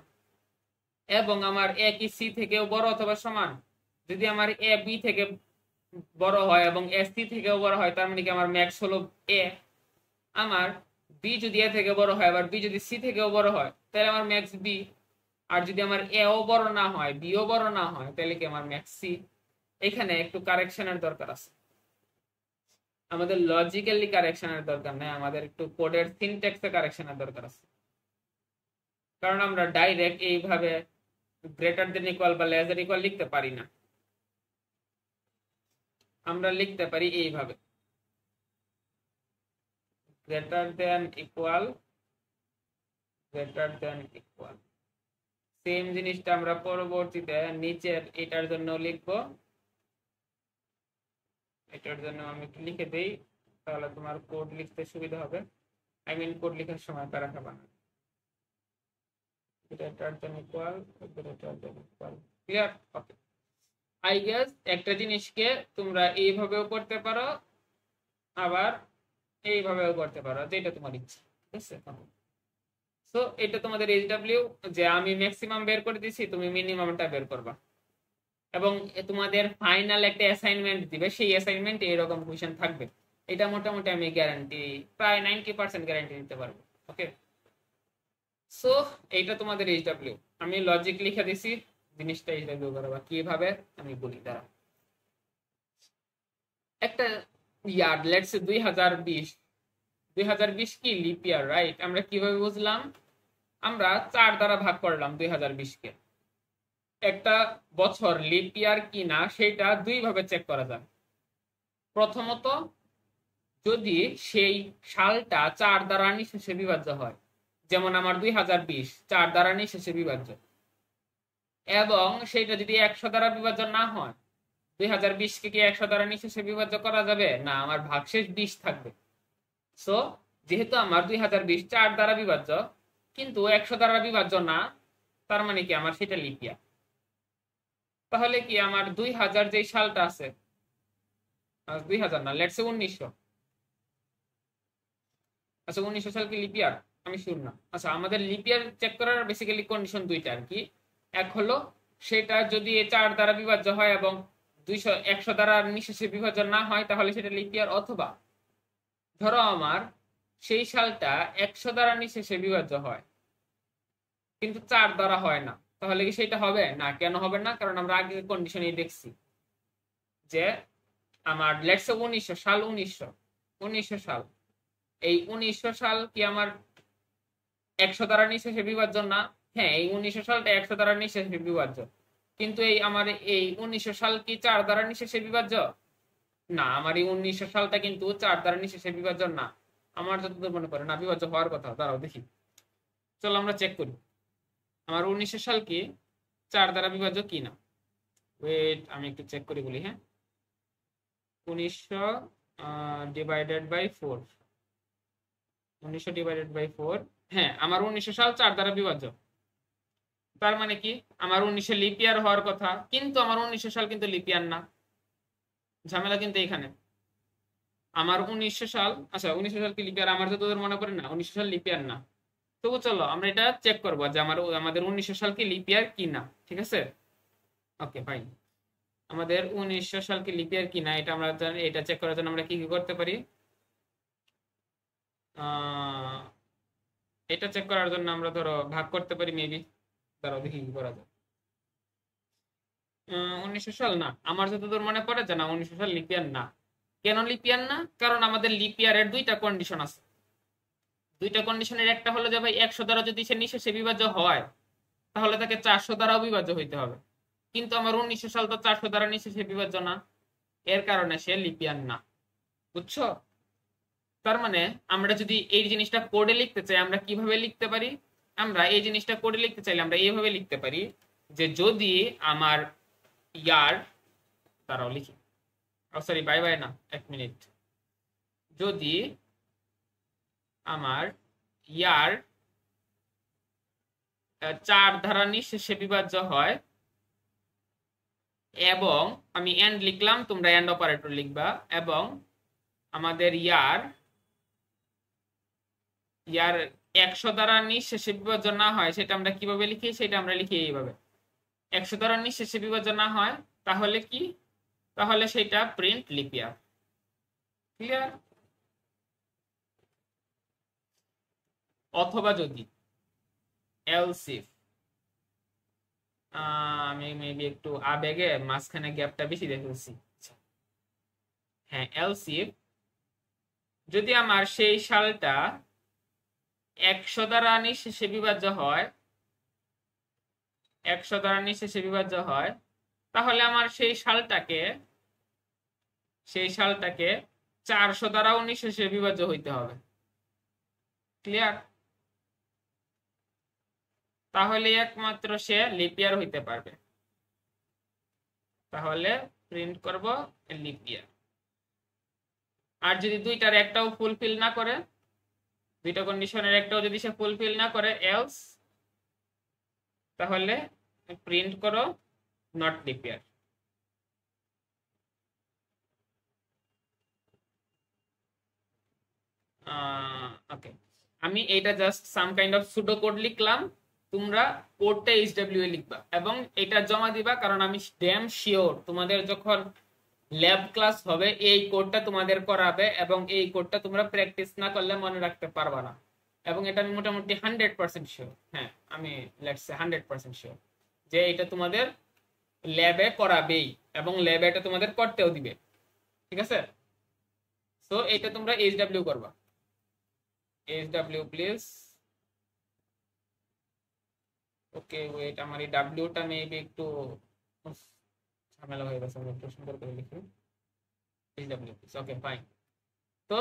এবং আমার এ কি সি থেকেও বড় অথবা সমান। যদি আমার এ বি থেকে বড় হয় এবং এ সি থেকেও বড় হয়, তার মানে কি আমার ম্যাক্স হলো এ। আমার বি যদি এ থেকে বড় হয়, আবার বি যদি সি থেকেও বড় হয়, তাহলে আমার ম্যাক্স বি। আর যদি আমার এও বড় না হয়, বিও বড় না হয়, তাহলে কি আমার ম্যাক্স সি। এখানে একটু কারেকশনের দরকার আছে, আমাদের লজিক্যালি কারেকশনের দরকার নেই, আমাদের একটু কোডের সিনট্যাক্সে কারেকশনের দরকার আছে। কারণ আমরা ডাইরেক্ট এইভাবে গ্রেটার দেন ইকুয়াল বা লেস দেন ইকুয়াল লিখতে পারি না, আমরা লিখতে পারি এইভাবে greater than equal, greater than equal. Same জিনিসটা আমরা পরবর্তীতে নিচের এটার জন্য লিখবো। এটার জন্য আমি একটু লিখে দেই, তাহলে তোমার কোড লিখতে সুবিধা হবে। আই মিন কোড লেখার সময় প্যারা খাবা না। Greater than equal, greater than equal, clear? Okay, I guess একটা জিনিসকে তোমরা এইভাবেও করতে পারো, আবার এইভাবেও করতে পারো, যেটা তোমার ইচ্ছা, ঠিক আছে। সো এটা তোমাদের এইচডব্লিউ, যে আমি ম্যাক্সিমাম বের করে দিছি, তুমি মিনিমামটা বের করবা, এবং তোমাদের ফাইনাল একটা অ্যাসাইনমেন্ট দিবে, সেই অ্যাসাইনমেন্ট এরকম কোশ্চেন থাকবে। এটা মোটামুটি আমি গ্যারান্টি, প্রায় 90% গ্যারান্টি দিতে পারবো। ওকে, সো এইটা তোমাদের এইচডব্লিউ, আমি লজিক লিখে দিছি, জিনিসটা এইচডব্লিউ করবা কিভাবে আমি বলি। দ্বারা একটা ইয়ার লেটস 2020 কি লিপ ইয়ার, রাইট? আমরা কিভাবে বুঝলাম? আমরা 4 দ্বারা ভাগ করলাম 2020 কে। একটা বছর লিপ ইয়ার কি না সেটা দুই ভাবে চেক করা যায়। প্রথমত, যদি সেই সালটা 4 দ্বারা নিঃশেষে বিভাজ্য হয়, যেমন আমার 2020 4 দ্বারা নিঃশেষে বিভাজ্য, এবং সেটা যদি 100 দ্বারা বিভাজ্য না হয়, 2020 কে কি 100 দ্বারা নিঃশেষে বিভাজ্য করা যাবে না? আমার ভাগশেষ 20 থাকবে। সো যেহেতু আমার 2020 4 দ্বারা বিভাজ্য কিন্তু 100 দ্বারা বিভাজ্য না, তার মানে কি আমার সেটা লিপ ইয়ার। তাহলে কি আমার 2000 যে সালটা আছে, 2000 না, লেটস সে 1900, আচ্ছা 1900 সাল কি লিপ ইয়ার? আমি শিওর না। আচ্ছা, আমাদের লিপ ইয়ার চেক করার বেসিক্যালি কন্ডিশন দুইটা আর কি। এক হলো সেটা যদি 4 দ্বারা বিভাজ্য হয় এবং 100 দ্বারা নিঃশেষে বিভাজ্য না হয়, তাহলে সেটা লিপ ইয়ার। অথবা ধরো আমার সেই সালটা 100 দ্বারা নিঃশেষে বিভাজ্য হয় কিন্তু 4 দ্বারা হয় না, তাহলে কি সেটা হবে না? কেন হবে না? কারণ আমরা আগে কন্ডিশনেই দেখছি যে আমার লেটস সে 1900 সাল, 1900 সাল, এই 1900 সাল কি আমার 100 দ্বারা নিঃশেষে বিভাজ্য না? হ্যাঁ, এই 1900 সালটা 100 দ্বারা নিঃশেষে বিভাজ্য, কিন্তু এই আমার এই 1900 সাল কি 4 দ্বারা নিঃশেষে বিভাজ্য না? আমার এই 1900 সালটা কিন্তু 4 দ্বারা নিঃশেষে বিভাজ্য না, আমার যতদূর মনে পড়ে না বিভাজ্য হওয়ার কথা। দাঁড়াও দেখি, চলো আমরা চেক করি আমার 1900 সাল কি 4 দ্বারা বিভাজ্য কি না। ওয়েট, আমি একটু চেক করি বলি। হ্যাঁ, 1900 ডিভাইডেড বাই 4, 1900 ডিভাইডেড বাই 4, হ্যাঁ আমার 1900 সাল 4 দ্বারা বিভাজ্য। তার মানে কি আমার 1900 লিপ ইয়ার হওয়ার কথা, কিন্তু আমার 1900 সাল কিন্তু লিপ ইয়ার না। ঝামেলা কিন্তু এখানে। আমার 1900 সাল, আচ্ছা 1900 সাল কি লিপ ইয়ার? আমার তো তোদের মনে পড়ে না 1900 সাল লিপ ইয়ার না। তবু চলো আমরা এটা চেক করবো যে আমাদের 1900 সাল কি লিপ ইয়ার কি না, ঠিক আছে। ওকে ফাইন, আমাদের 1900 সাল কি লিপ ইয়ার কি না এটা আমরা এটা চেক করার জন্য আমরা কি কি করতে পারি? এটা চেক করার জন্য আমরা ধরো ভাগ করতে পারি মেবি। দাঁড়াও দেখি কি করা যায়। 1900 সাল না, আমার যতদূর মনে পড়ে যে না 1900 সাল লিপ ইয়ার না। কেন লিপ ইয়ার না? কারণ আমাদের লিপ ইয়ারের দুইটা কন্ডিশন আছে। দুইটা কন্ডিশনের একটা হলো যে ভাই 100 দ্বারা যদি সে নিঃশেষে বিভাজ্য হয় তাহলে তাকে 400 দ্বারাও বিভাজ্য হইতে হবে, কিন্তু আমার 1900 সাল তো 400 দ্বারা নিঃশেষে বিভাজ্য না, এর কারণে সে লিপ ইয়ার না। বুঝছো? তার মানে আমরা যদি এই জিনিসটা কোডে লিখতে চাই আমরা কিভাবে লিখতে পারি? আমরা এই জিনিসটা কোডে লিখতে চাইলে আমরা এইভাবে লিখতে পারি যে যদি আমার ইয়ার, তারাও লিখি, সরি বাই বাই না, 1 মিনিট। যদি আমার ইয়ার 4 দ্বারা নিঃশেষে বিভাজ্য হয় এবং আমি এন্ড লিখলাম, তোমরা এন্ড অপারেটর লিখবা, এবং আমাদের ইয়ার 100 দ্বারা নিঃশেষে বিভাজ্য না হয়, সেটা আমরা কিভাবে লিখি? সেটা আমরা লিখি এইভাবে, 100 দ্বারা নিঃশেষে বিভাজ্য না হয় তাহলে কি? তাহলে সেটা প্রিন্ট লিপ ইয়ার। ক্লিয়ার? অথবা যদি এলস ইফ, আমি মেবি একটু আবেগে মাঝখানে গ্যাপটা বেশি দেখেছি। হ্যাঁ, এলস ইফ যদি আমার সেই সালটা 100 দ্বারা নিঃশেষে বিভাজ্য হয়, 100 দ্বারা নিঃশেষে বিভাজ্য হয়, তাহলে আমার সেই সালটাকে 400 দ্বারাও নিঃশেষে বিভাজ্য হইতে হবে। ক্লিয়ার? তাহলে একমাত্র সে লিপ ইয়ার হইতে পারবে। তাহলে প্রিন্ট করব লিপ ইয়ার। আর যদি দুইটার একটাও ফুলফিল না করে, দুইটা কন্ডিশনের একটাও যদি সে ফুলফিল না করে, এলস, তাহলে প্রিন্ট করো নট লিপ ইয়ার। ওকে, আমি এইটা just some kind of pseudo code লিখলাম, তোমরা কোডটা এইচডব্লিউ এ লিখবা এবং এটা জমা দিবা, কারণ আমি ড্যাম শিওর তোমাদের যখন ল্যাব ক্লাস হবে এই কোডটা তোমাদের করাবে এবং এই কোডটা তোমরা প্র্যাকটিস না করলে মনে রাখতে পারবা না। এবং এটা আমি মোটামুটি 100% শিওর, হ্যাঁ আমি লেটস সে 100% শিওর যে এটা তোমাদের ল্যাবে করাবেই এবং ল্যাবে এটা তোমাদের করতেও দিবে। ঠিক আছে? সো এটা তোমরা এইচডব্লিউ করবা। HW please. ওকে ওয়েট, আমার এই ডাব্লিউটা মেবি একটু ঝামেলা হয়ে গেছে, আমি একটু সুন্দর করে লিখি। HW please, okay fine. তো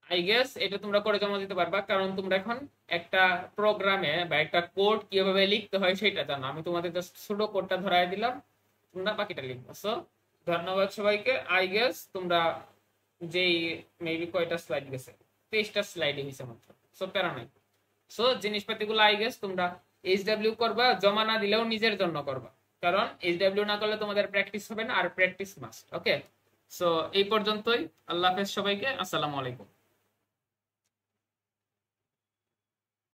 আই গেস এটা তোমরা করে জমা দিতে পারবা, কারণ তোমরা এখন একটা প্রোগ্রামে বা একটা কোড কিভাবে লিখতে হয় সেটা জানো। আমি তোমাদের জাস্ট সুডো কোডটা ধরাই দিলাম, তোমরা বাকিটা লিখবা। সো ধন্যবাদ সবাইকে। আই গেস তোমরা যেই মেবি কয়টা স্লাইড গেছে, 23টা স্লাইডে হয়েছে মাত্র। সো প্যারা নাই। সো জিনিসপাতিগুলো আই গেস তোমরা এইচডব্লিউ করবা, জমা না দিলেও নিজের জন্য করবা, কারণ এইচডব্লিউ না করলে তোমাদের প্র্যাকটিস হবে না, আর প্র্যাকটিস মাস্ট। ওকে, সো এই পর্যন্তই। আল্লাহ হাফেজ সবাইকে, আসসালামু আলাইকুম।